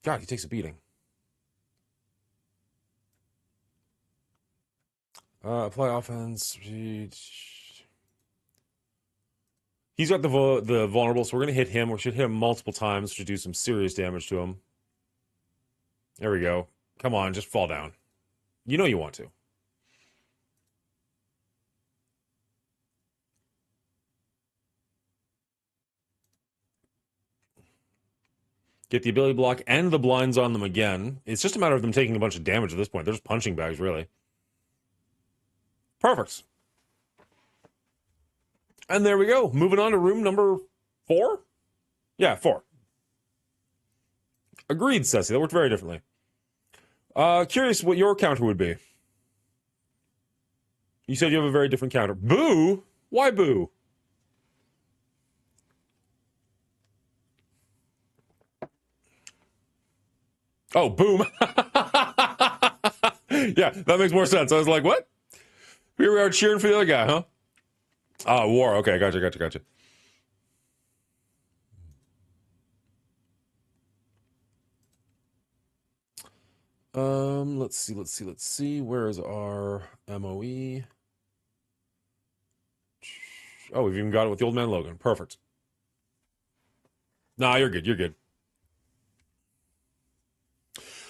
God, he takes a beating. Apply offense. He's got the vulnerable, so we're going to hit him. We should hit him multiple times to do some serious damage to him. There we go. Come on, just fall down. You know you want to. Get the ability block and the blinds on them again. It's just a matter of them taking a bunch of damage at this point. They're just punching bags, really. Perfect. And there we go. Moving on to room number 4? Yeah, 4. Agreed, Ceci. That worked very differently. Curious what your counter would be. You said you have a very different counter. Boo? Why boo? Oh, boom. Yeah, that makes more sense. I was like, what? Here we are cheering for the other guy, huh? Oh, war. Okay, gotcha. Let's see. Where is our MOE? Oh, we've even got it with the old man Logan. Perfect. Nah, you're good.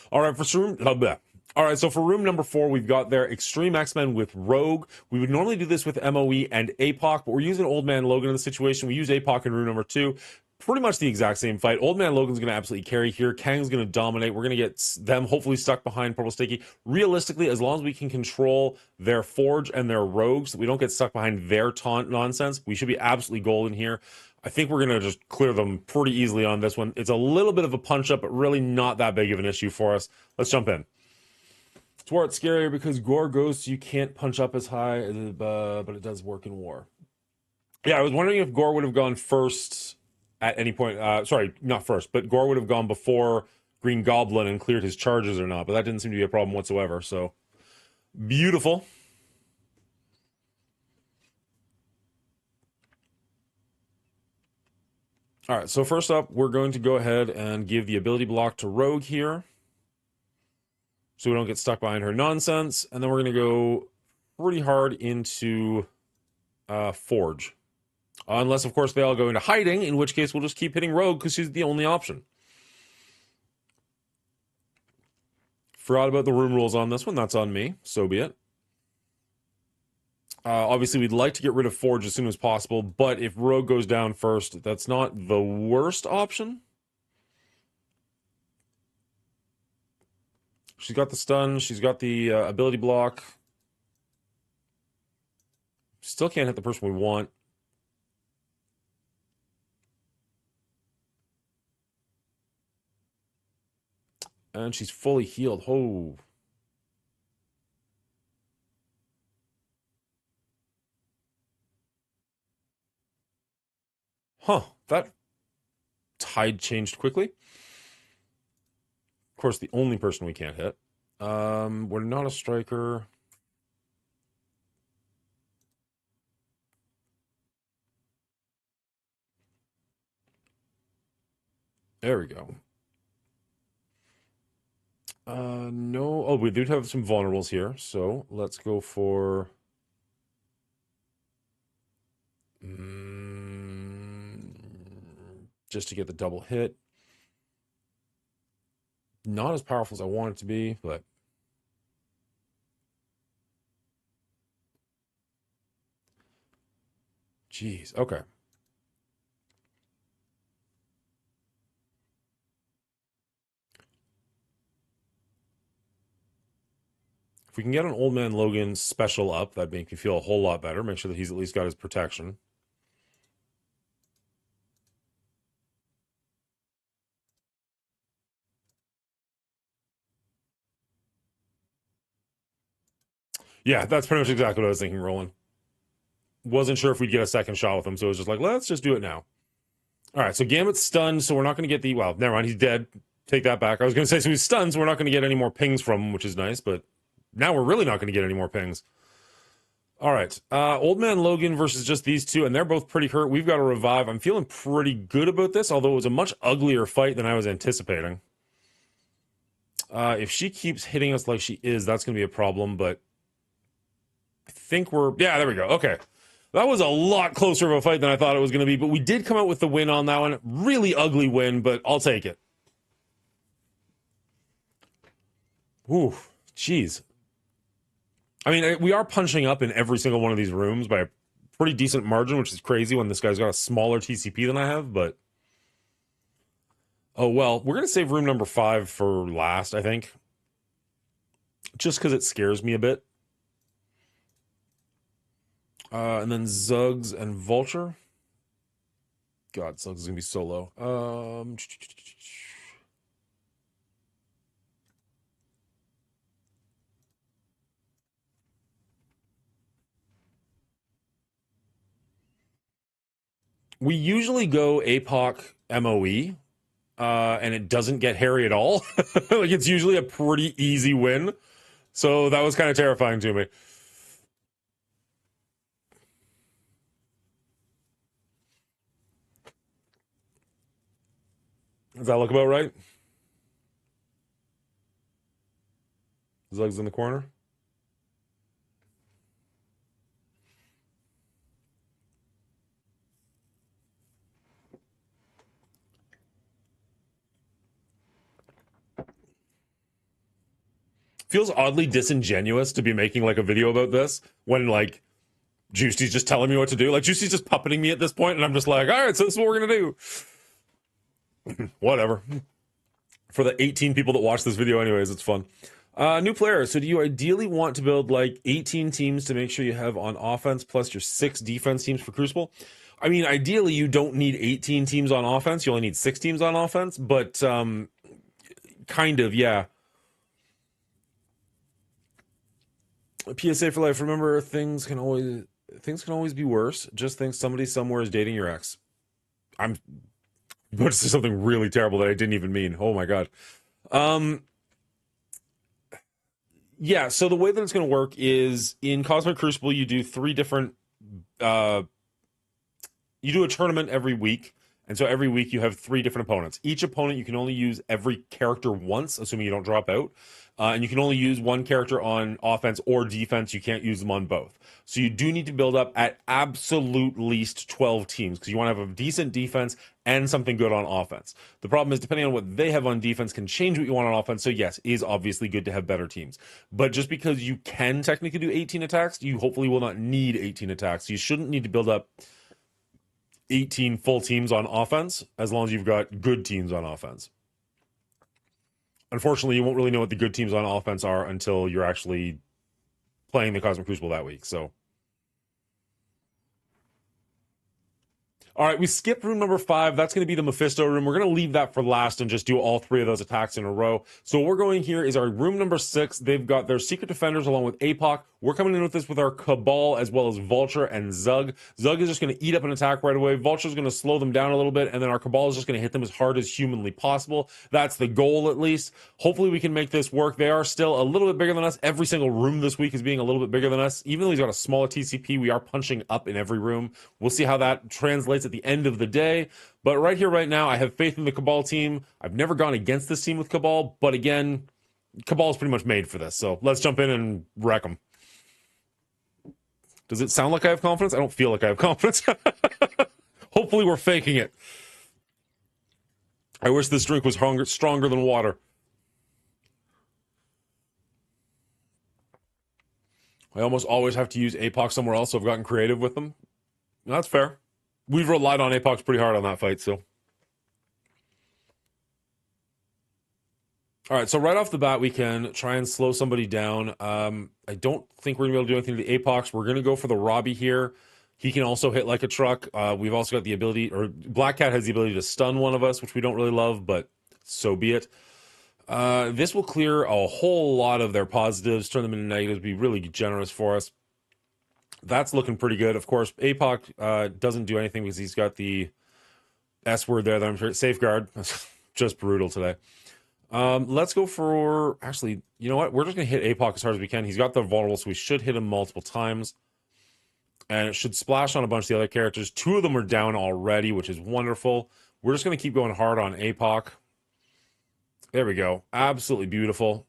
All right, all right, so for room number 4, we've got there Extreme X-Men with Rogue. We would normally do this with MOE and APOC, but we're using Old Man Logan in the situation. We use APOC in room number 2. Pretty much the exact same fight. Old Man Logan's going to absolutely carry here. Kang's going to dominate. We're going to get them hopefully stuck behind Purple Sticky. Realistically, as long as we can control their Forge and their Rogues, we don't get stuck behind their taunt nonsense, we should be absolutely golden here. I think we're going to just clear them pretty easily on this one. It's a little bit of a punch-up, but really not that big of an issue for us. Let's jump in. It's where it's scarier because Gore Ghost, you can't punch up as high, but it does work in War. Yeah, I was wondering if Gore would have gone first at any point. Sorry, not first, but Gore would have gone before Green Goblin and cleared his charges or not, but that didn't seem to be a problem whatsoever, so beautiful. All right, so first up, we're going to go ahead and give the ability block to Rogue here, so we don't get stuck behind her nonsense, and then we're going to go pretty hard into Forge. Unless, of course, they all go into hiding, in which case we'll just keep hitting Rogue because she's the only option. Forgot about the room rules on this one. That's on me. So be it. Obviously, we'd like to get rid of Forge as soon as possible, but if Rogue goes down first, that's not the worst option. She's got the stun. She's got the ability block. Still can't hit the person we want. And she's fully healed. Oh. Huh. That tide changed quickly. Of course, the only person we can't hit. We're not a striker. There we go. No. Oh, we do have some vulnerables here, so let's go for... just to get the double hit. Not as powerful as I want it to be, but... Jeez, okay. If we can get an Old Man Logan special up, that'd make me feel a whole lot better. Make sure that he's at least got his protection. Yeah, that's pretty much exactly what I was thinking, Roland. Wasn't sure if we'd get a second shot with him, so it was just like, let's just do it now. All right, so Gambit's stunned, so we're not going to get the... Well, never mind, he's dead. Take that back. I was going to say, so he's stunned, so we're not going to get any more pings from him, which is nice, but now we're really not going to get any more pings. All right, Old Man Logan versus just these two, and they're both pretty hurt. We've got to revive. I'm feeling pretty good about this, although it was a much uglier fight than I was anticipating. If she keeps hitting us like she is, that's going to be a problem, but I think we're... Yeah, there we go. Okay. That was a lot closer of a fight than I thought it was going to be, but we did come out with the win on that one. Really ugly win, but I'll take it. Ooh, jeez. I mean, we are punching up in every single one of these rooms by a pretty decent margin, which is crazy when this guy's got a smaller TCP than I have, but oh well. We're gonna save room number 5 for last, I think. Just because it scares me a bit. And then Zugs and Vulture. God, Zugs is gonna be so low. We usually go APOC MOE, and it doesn't get hairy at all. Like it's usually a pretty easy win. So that was kind of terrifying to me. Does that look about right? Zugs in the corner. Feels oddly disingenuous to be making like a video about this when like Juicy's just telling me what to do. Like Juicy's just puppeting me at this point, and I'm just like, all right, so this is what we're gonna do. Whatever. For the 18 people that watch this video, anyways, it's fun. New player. So, do you ideally want to build like 18 teams to make sure you have on offense plus your 6 defense teams for Crucible? I mean, ideally, you don't need 18 teams on offense. You only need 6 teams on offense, but kind of, yeah. PSA for life. Remember, things can always be worse. Just think somebody somewhere is dating your ex. I'm about to say something really terrible that I didn't even mean. Oh my god. Um, yeah. So the way that it's going to work is in Cosmic Crucible, you do 3 different. Uh, you do a tournament every week, and so every week you have 3 different opponents. Each opponent you can only use every character once, assuming you don't drop out. And you can only use one character on offense or defense. You can't use them on both. So you do need to build up at absolute least 12 teams because you want to have a decent defense and something good on offense. The problem is, depending on what they have on defense, can change what you want on offense. So yes, it is obviously good to have better teams. But just because you can technically do 18 attacks, you hopefully will not need 18 attacks. You shouldn't need to build up 18 full teams on offense as long as you've got good teams on offense. Unfortunately, you won't really know what the good teams on offense are until you're actually playing the Cosmic Crucible that week. So, all right, we skipped room number 5. That's going to be the Mephisto room. We're going to leave that for last and just do all 3 of those attacks in a row. So what we're going here is our room number 6. They've got their Secret Defenders along with APOC. We're coming in with this with our Cabal as well as Vulture and Zug. Zug is just going to eat up an attack right away. Vulture is going to slow them down a little bit, and then our Cabal is just going to hit them as hard as humanly possible. That's the goal, at least. Hopefully we can make this work. They are still a little bit bigger than us. Every single room this week is being a little bit bigger than us. Even though he's got a smaller TCP, we are punching up in every room. We'll see how that translates at the end of the day. But right here, right now, I have faith in the Cabal team. I've never gone against this team with Cabal, but again, Cabal is pretty much made for this. So let's jump in and wreck them. Does it sound like I have confidence? I don't feel like I have confidence. Hopefully we're faking it. I wish this drink was stronger than water. I almost always have to use APOC somewhere else, so I've gotten creative with them. That's fair. We've relied on APOCs pretty hard on that fight, so. All right, so right off the bat, we can try and slow somebody down. I don't think we're going to be able to do anything to the APOCs. We're going to go for the Robbie here. He can also hit like a truck. We've also got the ability, or Black Cat has the ability to stun one of us, which we don't really love, but so be it. This will clear a whole lot of their positives, turn them into negatives, be really generous for us. That's looking pretty good. Of course, APOC doesn't do anything because he's got the S word there that I'm sure. Safeguard. Just brutal today. Let's go for, actually, you know what? We're just going to hit APOC as hard as we can. He's got the vulnerable, so we should hit him multiple times. And it should splash on a bunch of the other characters. 2 of them are down already, which is wonderful. We're just going to keep going hard on APOC. There we go. Absolutely beautiful.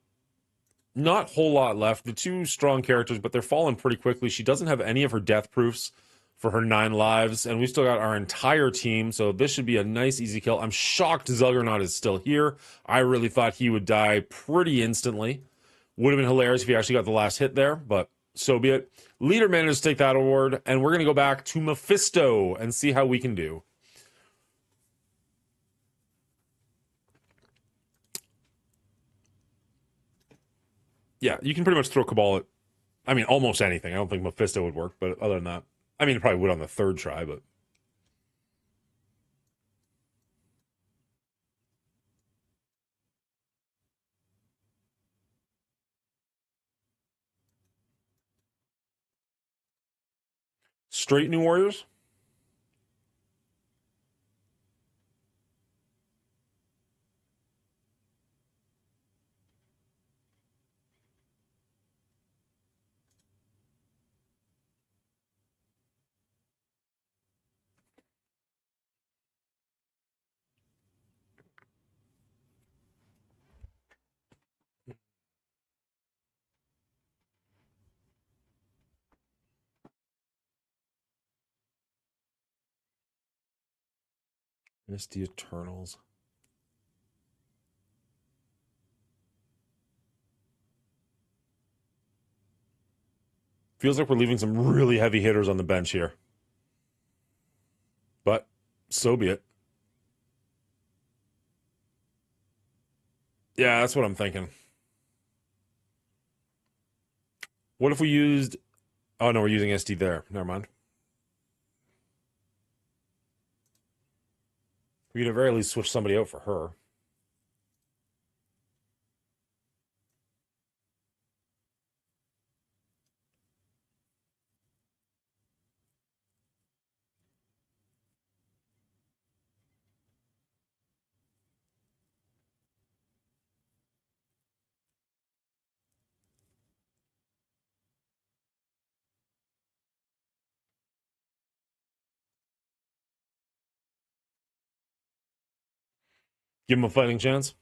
Not a whole lot left. The 2 strong characters, but they're falling pretty quickly. She doesn't have any of her death proofs for her 9 lives, and we still got our entire team, so this should be a nice, easy kill. I'm shocked Zuggernaut is still here. I really thought he would die pretty instantly. Would have been hilarious if he actually got the last hit there, but so be it. Leader managed to take that award, and we're going to go back to Mephisto and see how we can do. Yeah, you can pretty much throw Cabal at, I mean, almost anything. I don't think Mephisto would work, but other than that, I mean, it probably would on the third try, but. Straight New Warriors? Misty Eternals. Feels like we're leaving some really heavy hitters on the bench here. But so be it. Yeah, that's what I'm thinking. What if we used... Oh, no, we're using SD there. Never mind. We could at very least switch somebody out for her. Give them a fighting chance.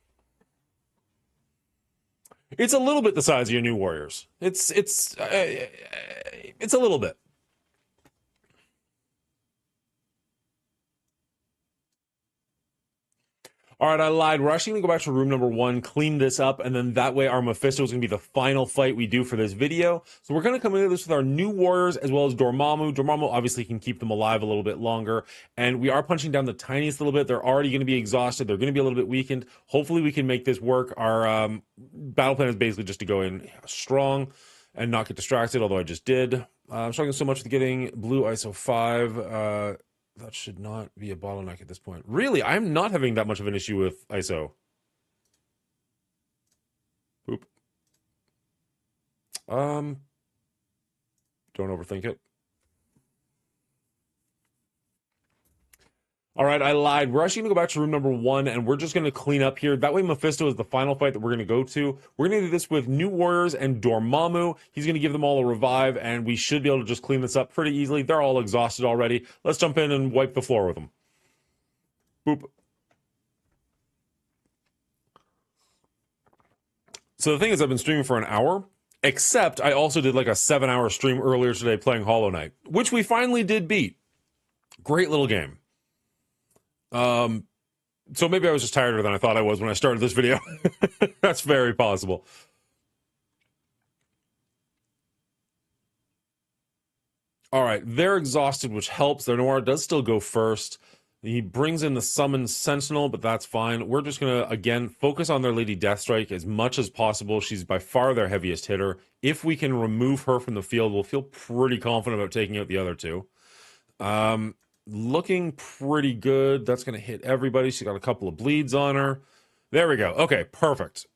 It's a little bit the size of your New Warriors. It's a little bit. All right, I lied. We're actually going to go back to room number 1, clean this up, and then that way our Mephisto is going to be the final fight we do for this video. So we're going to come into this with our new warriors as well as Dormammu. Dormammu obviously can keep them alive a little bit longer, and we are punching down the tiniest little bit. They're already going to be exhausted. They're going to be a little bit weakened. Hopefully we can make this work. Our battle plan is basically just to go in strong and not get distracted, although I just did. I'm struggling so much with getting blue ISO 5. That should not be a bottleneck at this point. Really, I'm not having that much of an issue with ISO. Boop. Don't overthink it. All right, I lied. We're actually going to go back to room number 1, and we're just going to clean up here. That way, Mephisto is the final fight that we're going to go to. We're going to do this with New Warriors and Dormammu. He's going to give them all a revive, and we should be able to just clean this up pretty easily. They're all exhausted already. Let's jump in and wipe the floor with them. Boop. So the thing is, I've been streaming for an hour, except I also did like a 7-hour stream earlier today playing Hollow Knight, which we finally did beat. Great little game. So maybe I was just tireder than I thought I was when I started this video. That's very possible. All right, they're exhausted, which helps. Their Noir does still go first. He brings in the Summon Sentinel, but that's fine. We're just going to, again, focus on their Lady Deathstrike as much as possible. She's by far their heaviest hitter. If we can remove her from the field, we'll feel pretty confident about taking out the other two. Looking pretty good. That's going to hit everybody. She's got a couple of bleeds on her. There we go. Okay, perfect.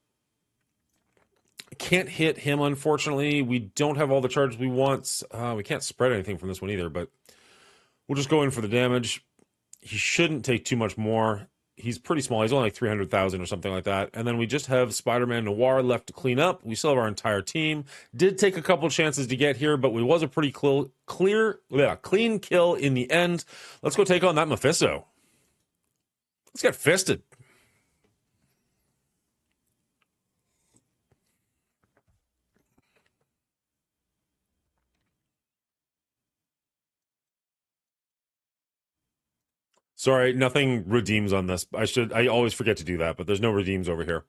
Can't hit him, unfortunately. We don't have all the charges we want. We can't spread anything from this one either, but we'll just go in for the damage. He shouldn't take too much more. He's pretty small. He's only like 300,000 or something like that. And then we just have Spider-Man Noir left to clean up. We still have our entire team. Did take a couple chances to get here, but it was a pretty clean kill in the end. Let's go take on that Mephisto. Let's get fisted. Sorry, nothing redeems on this. I always forget to do that, but there's no redeems over here.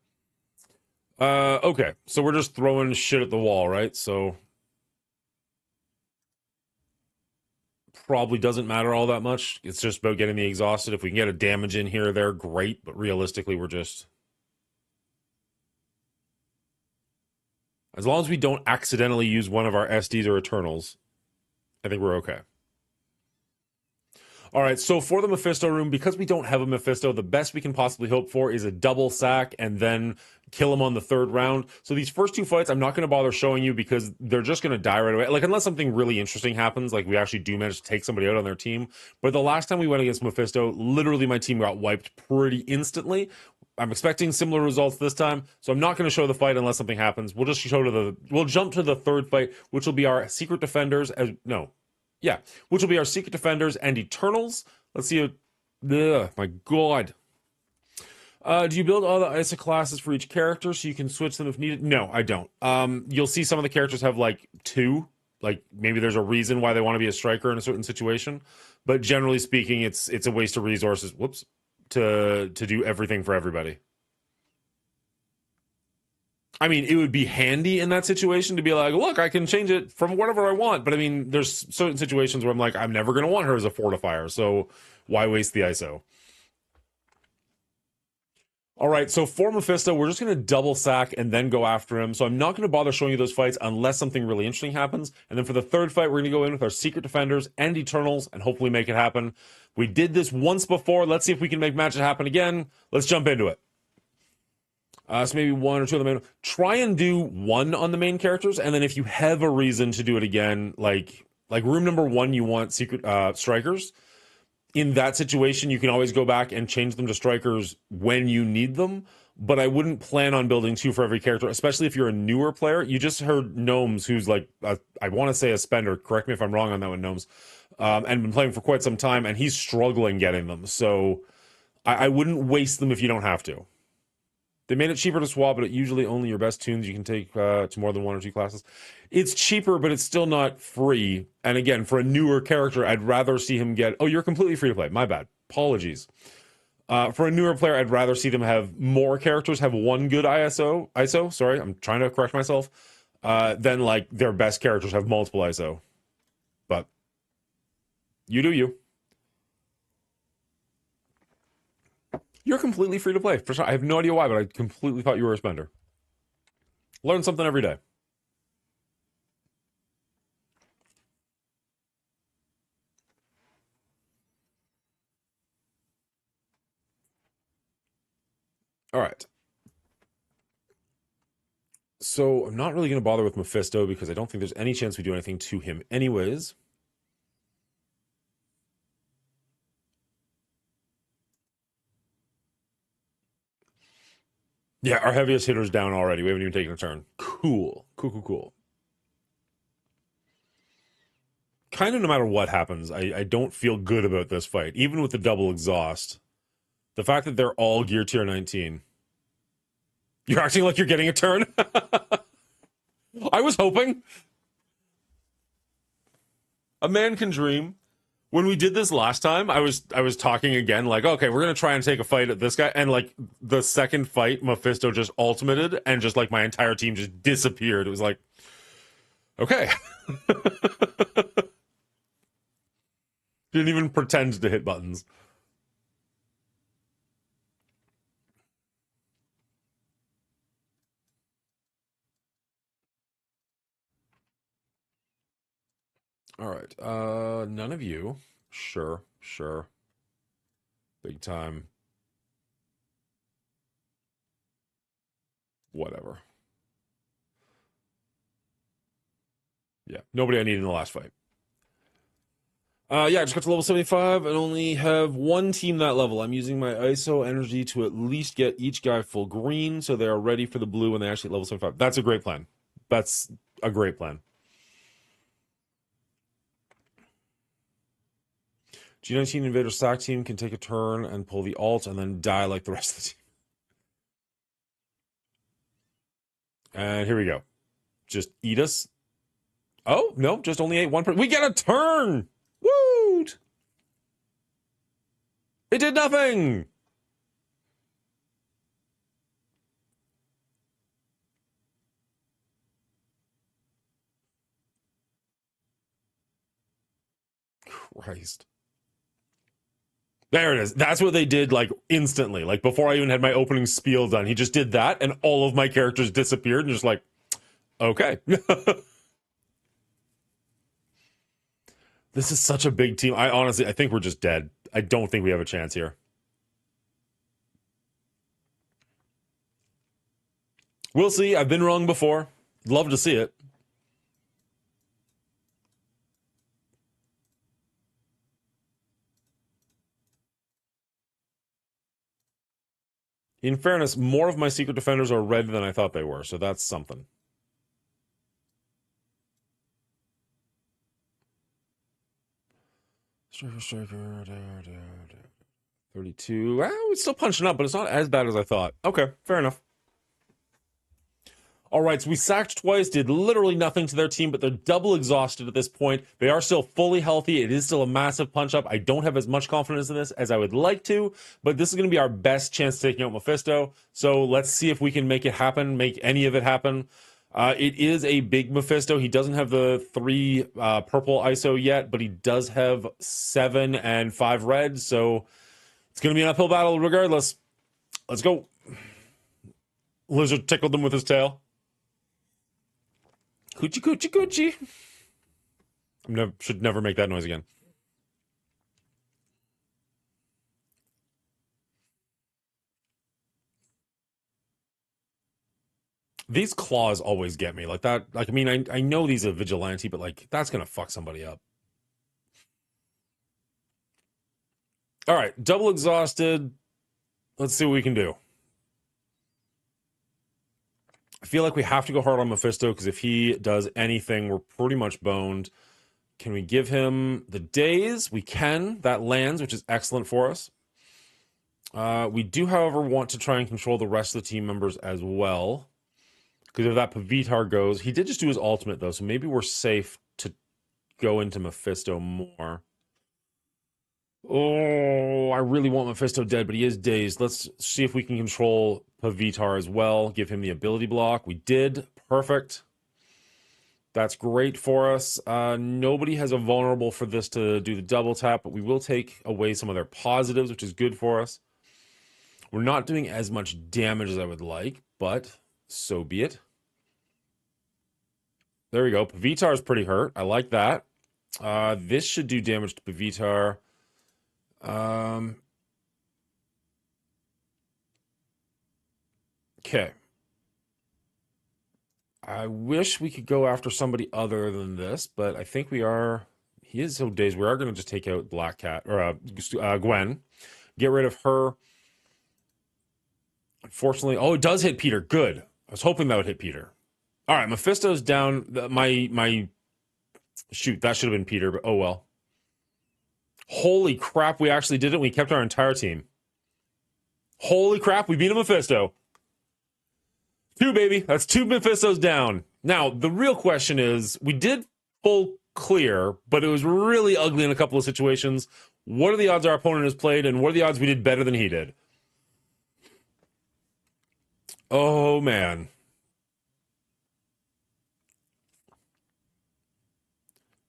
Okay. So we're just throwing shit at the wall, right? So probably doesn't matter all that much. It's just about getting the exhausted. If we can get a damage in here or there, great. But realistically, we're just, as long as we don't accidentally use one of our SDs or Eternals, I think we're okay. All right, so for the Mephisto room, because we don't have a Mephisto, the best we can possibly hope for is a double sack and then kill him on the third round. So these first two fights, I'm not going to bother showing you because they're just going to die right away. Like, unless something really interesting happens, like we actually do manage to take somebody out on their team. But the last time we went against Mephisto, literally my team got wiped pretty instantly. I'm expecting similar results this time, so I'm not going to show the fight unless something happens. We'll jump to the third fight, which will be our secret defenders which will be our secret defenders and Eternals. Let's see. My God. Do you build all the ISO classes for each character so you can switch them if needed? No, I don't. You'll see some of the characters have like two. Like maybe there's a reason why they want to be a striker in a certain situation, but generally speaking, it's a waste of resources. Whoops, to do everything for everybody. I mean, it would be handy in that situation to be like, look, I can change it from whatever I want. But I mean, there's certain situations where I'm like, I'm never going to want her as a fortifier. So why waste the ISO? All right, so for Mephisto, we're just going to double sack and then go after him. So I'm not going to bother showing you those fights unless something really interesting happens. And then for the third fight, we're going to go in with our secret defenders and Eternals and hopefully make it happen. We did this once before. Let's see if we can make magic happen again. Let's jump into it. So maybe one or two of the main. Try and do one on the main characters, and then if you have a reason to do it again, like room number one, you want secret strikers. In that situation, you can always go back and change them to strikers when you need them. But I wouldn't plan on building two for every character, especially if you're a newer player. You just heard Gnomes, who's like I want to say a spender. Correct me if I'm wrong on that one, Gnomes. And been playing for quite some time, and he's struggling getting them. So I wouldn't waste them if you don't have to. They made it cheaper to swap, but usually only your best tunes you can take to more than one or two classes. It's cheaper, but it's still not free. And again, for a newer character, I'd rather see him get... Oh, you're completely free to play. My bad. Apologies. For a newer player, I'd rather see them have more characters, have one good ISO, sorry, I'm trying to correct myself, than like their best characters have multiple ISO. But you do you. You're completely free to play. For sure. I have no idea why, but I completely thought you were a spender. Learn something every day. All right. So I'm not really going to bother with Mephisto because I don't think there's any chance we do anything to him anyways. Yeah, our heaviest hitter's down already. We haven't even taken a turn. Cool. Cool. Kind of no matter what happens, I don't feel good about this fight. Even with the double exhaust. The fact that they're all gear tier 19. You're acting like you're getting a turn? I was hoping. A man can dream. When we did this last time, I was talking again, like, okay, we're gonna try and take a fight at this guy, and like the second fight, Mephisto just ultimated, and just like my entire team just disappeared. It was like, okay, didn't even pretend to hit buttons. All right, none of you. Sure. Big time. Whatever. Yeah, nobody I need in the last fight. Yeah, I just got to level 75 and only have one team that level. I'm using my ISO energy to at least get each guy full green so they are ready for the blue when they actually hit level 75. That's a great plan. That's a great plan. G19 Invader Sack team can take a turn and pull the alt and then die like the rest of the team. And here we go. Just eat us. Oh, no, just only ate one person. We get a turn! Woot! It did nothing! Christ. There it is. That's what they did, like, instantly. Like, before I even had my opening spiel done, he just did that, and all of my characters disappeared, and just like, okay. This is such a big team. I think we're just dead. I don't think we have a chance here. We'll see. I've been wrong before. Love to see it. In fairness, more of my secret defenders are red than I thought they were, so that's something. Striker, 32. Well, it's still punching up, but it's not as bad as I thought. Okay, fair enough. All right, so we sacked twice, did literally nothing to their team, but they're double exhausted at this point. They are still fully healthy. It is still a massive punch-up. I don't have as much confidence in this as I would like to, but this is going to be our best chance to taking out Mephisto. So let's see if we can make it happen, make any of it happen. It is a big Mephisto. He doesn't have the 3 purple ISO yet, but he does have 7 and 5 red, so it's going to be an uphill battle regardless. Let's go. Lizard tickled them with his tail. Coochie, coochie, coochie. Should never make that noise again. These claws always get me. Like that, like, I mean, I know these are vigilante, but like, that's gonna fuck somebody up. All right, double exhausted. Let's see what we can do. I feel like we have to go hard on Mephisto, because if he does anything, we're pretty much boned. Can we give him the days? We can. That lands, which is excellent for us. We do, however, want to try and control the rest of the team members as well. Because if that Pavitar goes, he did just do his ultimate, though, so maybe we're safe to go into Mephisto more. Oh, I really want Mephisto dead, but he is dazed. Let's see if we can control Pavitar as well. Give him the ability block. We did. Perfect. That's great for us. Nobody has a vulnerable for this to do the double tap, but we will take away some of their positives, which is good for us. We're not doing as much damage as I would like, but so be it. There we go. Pavitar is pretty hurt. I like that. This should do damage to Pavitar. Okay. I wish we could go after somebody other than this, but I think we are. He is so dazed. We are going to just take out Black Cat, or Gwen. Get rid of her. Unfortunately, oh, it does hit Peter. Good. I was hoping that would hit Peter. All right, Mephisto's down. My shoot, that should have been Peter, but oh well. Holy crap, we actually did it. We kept our entire team. Holy crap, we beat a Mephisto. 2, baby. That's 2 Mephistos down. Now, the real question is, we did full clear, but it was really ugly in a couple of situations. What are the odds our opponent has played, and what are the odds we did better than he did? Oh, man.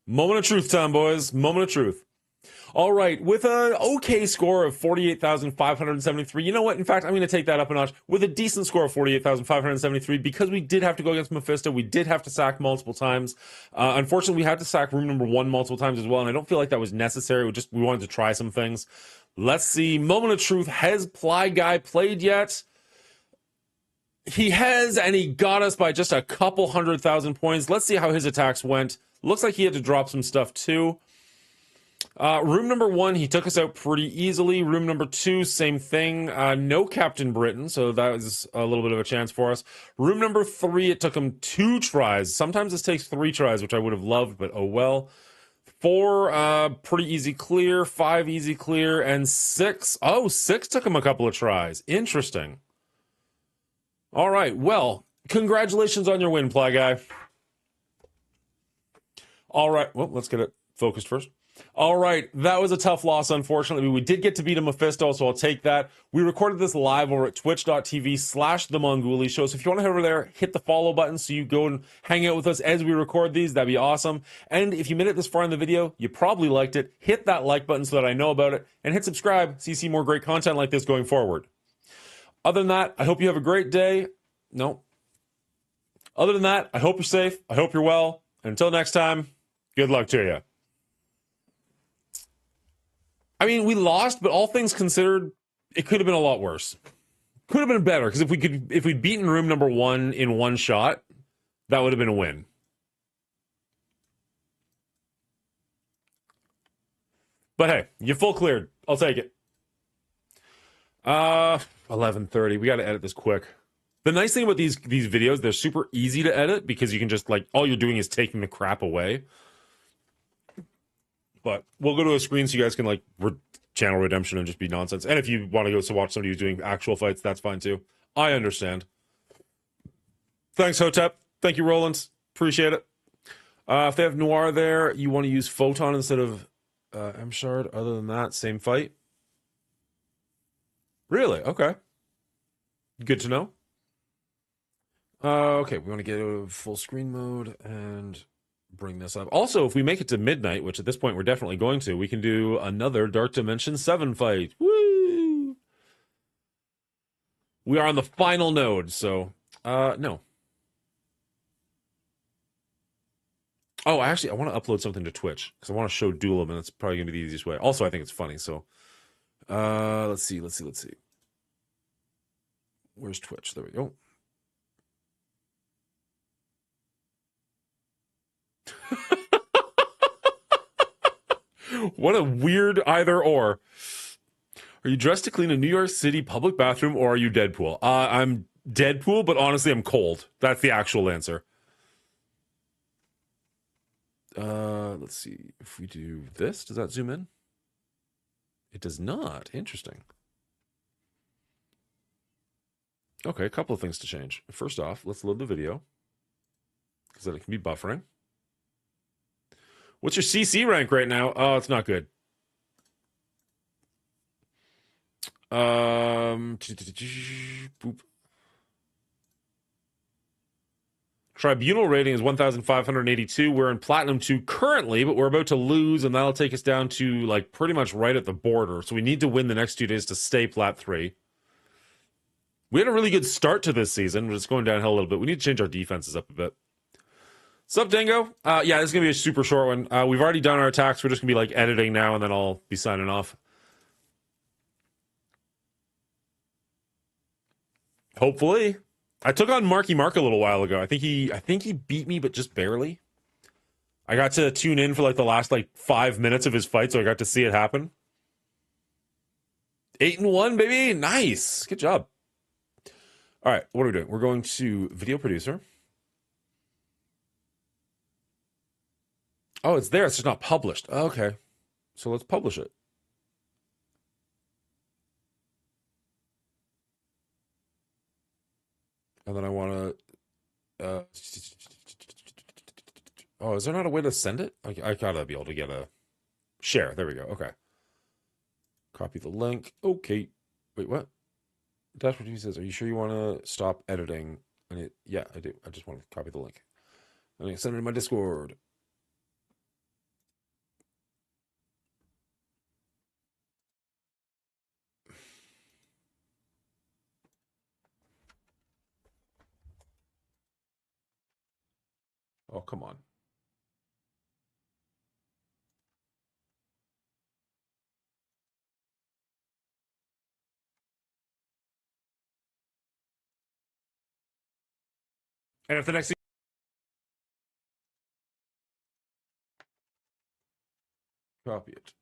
Moment of truth time, boys. Moment of truth. All right, with an okay score of 48,573, you know what? In fact, I'm going to take that up a notch. With a decent score of 48,573, because we did have to go against Mephisto, we did have to sack multiple times. Unfortunately, we had to sack room number 1 multiple times as well, and I don't feel like that was necessary. We wanted to try some things. Let's see. Moment of truth. Has Ply Guy played yet? He has, and he got us by just a couple 100,000 points. Let's see how his attacks went. Looks like he had to drop some stuff too. Room number 1, he took us out pretty easily. Room number 2, same thing. No Captain Britain, so that was a little bit of a chance for us. Room number 3, it took him 2 tries. Sometimes this takes 3 tries, which I would have loved, but oh well. 4, pretty easy clear. 5, easy clear. And 6, oh, 6 took him a couple of tries. Interesting. All right, well, congratulations on your win, Ply Guy. All right, well, let's get it focused first. All right, that was a tough loss, unfortunately. We did get to beat a Mephisto, so I'll take that. We recorded this live over at twitch.tv/the Mongooli Show. So if you want to head over there, hit the follow button so you go and hang out with us as we record these. That'd be awesome. And if you made it this far in the video, you probably liked it. Hit that like button so that I know about it. And hit subscribe so you see more great content like this going forward. Other than that, I hope you have a great day. No. Other than that, I hope you're safe. I hope you're well. And until next time, good luck to you. I mean, we lost, but all things considered, it could have been a lot worse. Could have been better, because if we'd beaten room number 1 in one shot, that would have been a win. But hey, you full cleared. I'll take it. 11:30. We got to edit this quick. The nice thing about these videos, they're super easy to edit because you can just like all you're doing is taking the crap away. But we'll go to a screen so you guys can like channel redemption and just be nonsense. And if you want to go to watch somebody who's doing actual fights, that's fine too. I understand. Thanks, Hotep. Thank you, Roland. Appreciate it. If they have Noir there, you want to use Photon instead of M-Shard. Other than that, same fight. Really? Okay. Good to know. Okay, we want to get a full screen mode and bring this up. Also, if we make it to midnight, which at this point we're definitely going to, we can do another Dark Dimension 7 fight. Woo! We are on the final node, so no. Oh, actually, I want to upload something to Twitch because I want to show Duelim, and that's probably gonna be the easiest way. Also, I think it's funny, so let's see. Where's Twitch? There we go. What a weird either or. Are you dressed to clean a New York City public bathroom, or are you Deadpool? I'm Deadpool, but honestly, I'm cold. That's the actual answer. Let's see. If we do this, does that zoom in? It does not. Interesting. Okay, a couple of things to change. First off, let's load the video, because then it can be buffering. What's your CC rank right now? Oh, it's not good. Boop. Tribunal rating is 1,582. We're in Platinum 2 currently, but we're about to lose, and that'll take us down to, like, pretty much right at the border. So we need to win the next 2 days to stay Plat 3. We had a really good start to this season. We're just going downhill a little bit. We need to change our defenses up a bit. Sup, Dango? Yeah, this is going to be a super short one. We've already done our attacks. We're just going to be, like, editing now, and then I'll be signing off. Hopefully. I took on Marky Mark a little while ago. I think he beat me, but just barely. I got to tune in for like the last like 5 minutes of his fight, so I got to see it happen. 8-1, baby. Nice. Good job. All right, what are we doing? We're going to video producer. Oh, it's there. It's just not published. Okay. So let's publish it. And then I want to oh, is there not a way to send it? I gotta be able to get a share. There we go. Okay. Copy the link. Okay. Wait, what? Dashboard TV says, are you sure you want to stop editing? And yeah, I do. I just want to copy the link. I'm going to send it to my Discord. Oh, come on. And if the next copy it.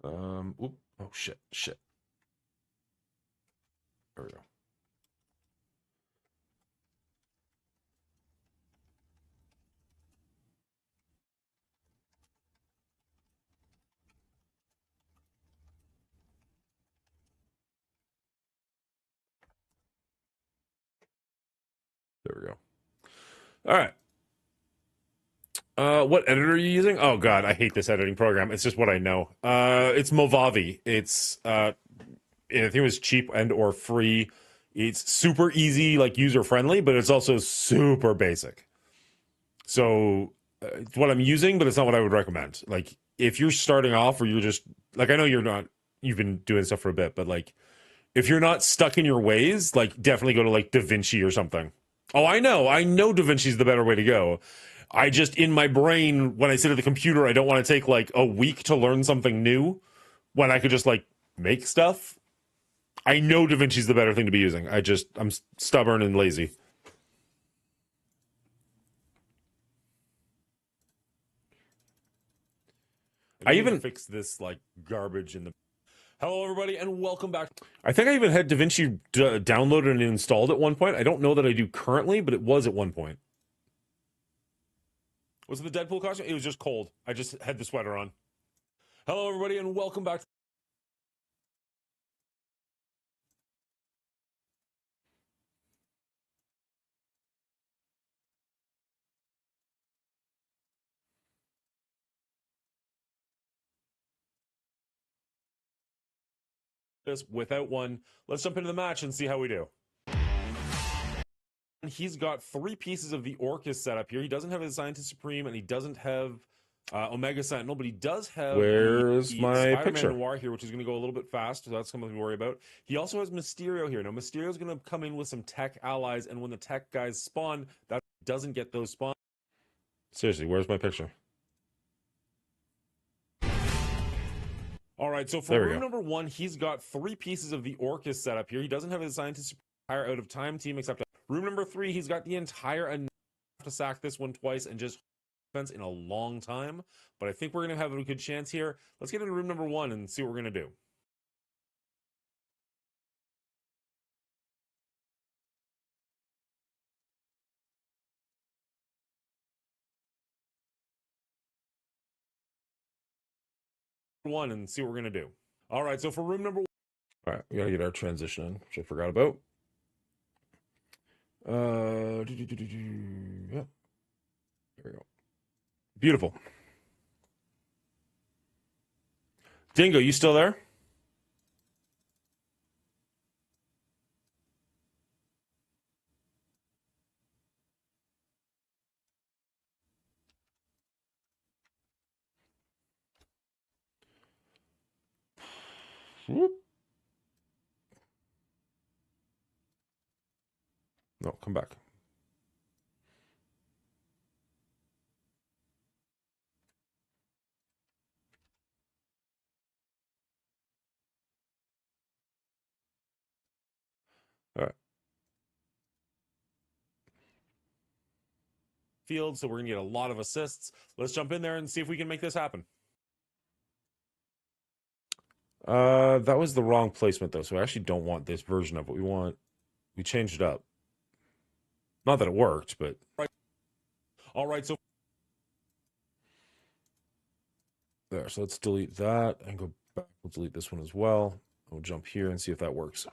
Oop. Oh shit. There we go. There we go. All right. What editor are you using? Oh God, I hate this editing program. It's just what I know. It's Movavi. It's I think it was cheap and or free. It's super easy, like user friendly, but it's also super basic. So it's what I'm using, but it's not what I would recommend. Like if you're starting off or you're just like I know you've been doing stuff for a bit, but like if you're not stuck in your ways, like definitely go to like DaVinci or something. Oh, I know DaVinci's the better way to go. I just in my brain when I sit at the computer, I don't want to take like a week to learn something new when I could just like make stuff. I know DaVinci's the better thing to be using. I'm stubborn and lazy. I even fixed this like garbage in the. Hello, everybody, and welcome back. I think I even had DaVinci downloaded and installed at one point. I don't know that I do currently, but it was at one point. Was it the Deadpool costume? It was just cold. I just had the sweater on. Hello, everybody, and welcome back. This without one. Let's jump into the match and see how we do. He's got 3 pieces of the Orcus set up here. He doesn't have his Scientist Supreme, and he doesn't have Omega Sentinel, but he does have Where's my Spider-Man picture? Noir here, which is going to go a little bit fast, so that's something to worry about. He also has Mysterio here. Now, Mysterio's going to come in with some tech allies, and when the tech guys spawn, that doesn't get those spawns. Seriously, where's my picture? All right, so for room number 1, he's got 3 pieces of the Orcus set up here. He doesn't have his Scientist Supreme out of time team, except room number 3, he's got the entire to sack this one twice and just in a long time, but I think we're going to have a good chance here. Let's get into room number 1 and see what we're going to do. One and see what we're going to do. All right, so for room number 1. All right, we got to get our transition in, which I forgot about. Yeah. There we go. Beautiful. Dingo, you still there? Whoop. No, come back. All right. Field, so we're going to get a lot of assists. Let's jump in there and see if we can make this happen. That was the wrong placement, though, so I actually don't want this version of what we want. We changed it up. Not that it worked, but... All right, so... There, so let's delete that and go back. We'll delete this one as well. We'll jump here and see if that works.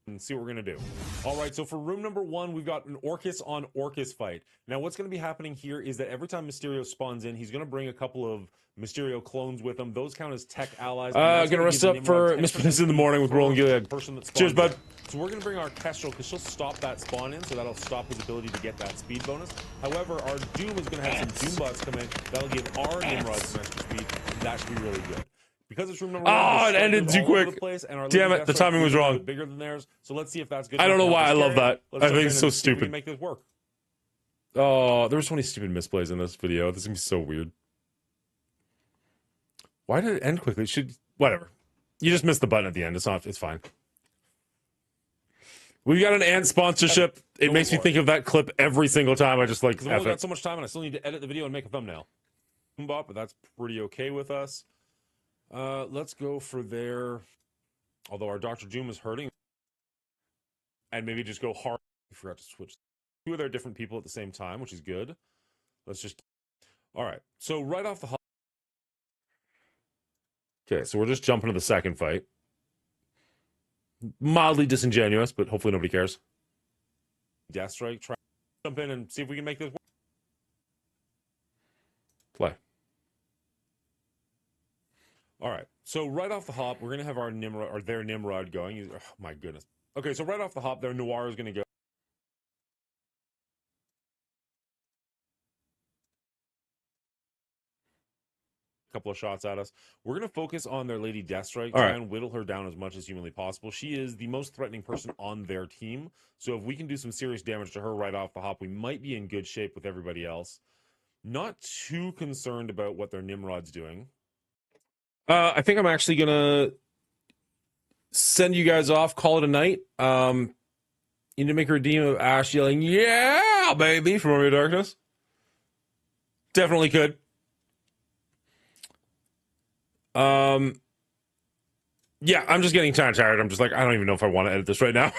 And see what we're going to do. All right, so for room number 1, we've got an Orcus on Orcus fight. Now, what's going to be happening here is that every time Mysterio spawns in, he's going to bring a couple of Mysterio clones with him. Those count as tech allies. Gonna rest up for Misfits in the morning with Rolling Gilead. Cheers, bud. So we're going to bring our Kestrel because she'll stop that spawn in, so that'll stop his ability to get that speed bonus. However, our Doom is going to have some Doom bots come in. That'll give our Nimrod some extra speed. That should be really good. Because it's room number 1. Oh, it ended too quick. Damn it, the timing was wrong. Bigger than theirs. So let's see if that's good. I don't know why I love that. I think it's so stupid. We can make this work. Oh, there were so many stupid misplays in this video. This is gonna be so weird. Why did it end quickly? Whatever. You just missed the button at the end. It's fine. We got an Ant sponsorship. It makes me think of that clip every single time. I just like. Because I've only got so much time, and I still need to edit the video and make a thumbnail. But that's pretty okay with us. Let's go for their. Although our Dr. Doom is hurting, and maybe just go hard. I forgot to switch 2 of their different people at the same time, which is good. Let's just. All right. So right off the hop. Okay, so we're just jumping to the second fight. Mildly disingenuous, but hopefully nobody cares. Death Strike. Try jump in and see if we can make this work. Play. All right. So right off the hop, we're gonna have our Nimrod or their Nimrod going. Oh my goodness. Okay, so right off the hop, their Noir is gonna go. Couple of shots at us. We're going to focus on their Lady Deathstrike, try and whittle her down as much as humanly possible. She is the most threatening person on their team, so if we can do some serious damage to her right off the hop, we might be in good shape with everybody else. Not too concerned about what their Nimrod's doing. I think I'm actually going to send you guys off, call it a night. You need to make a redeem of Ash yelling, "Yeah, baby," from Army of Darkness. Definitely could. Yeah, I'm just getting kind of tired. I'm just like, I don't even know if I want to edit this right now.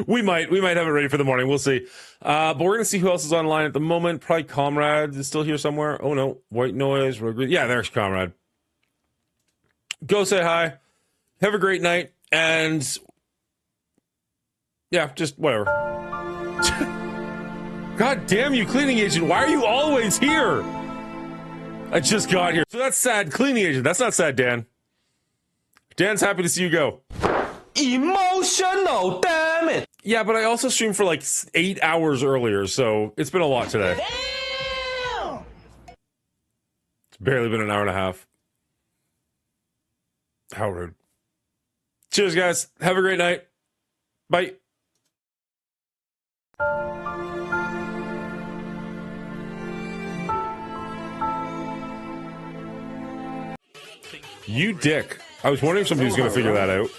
we might have it ready for the morning. We'll see. But we're gonna see who else is online at the moment. Probably Comrade is still here somewhere. Oh no, White Noise. Yeah, there's Comrade. Go say hi. Have a great night, and yeah, just whatever. God damn you, cleaning agent! Why are you always here? I just got here. So that's sad, cleaning agent. That's not sad, Dan. Dan's happy to see you go. Emotional, damn it. Yeah, but I also streamed for like 8 hours earlier, so it's been a lot today. Damn. It's barely been an hour and a half. How rude. Cheers, guys. Have a great night. Bye. You dick. I was wondering if somebody was going to figure that out.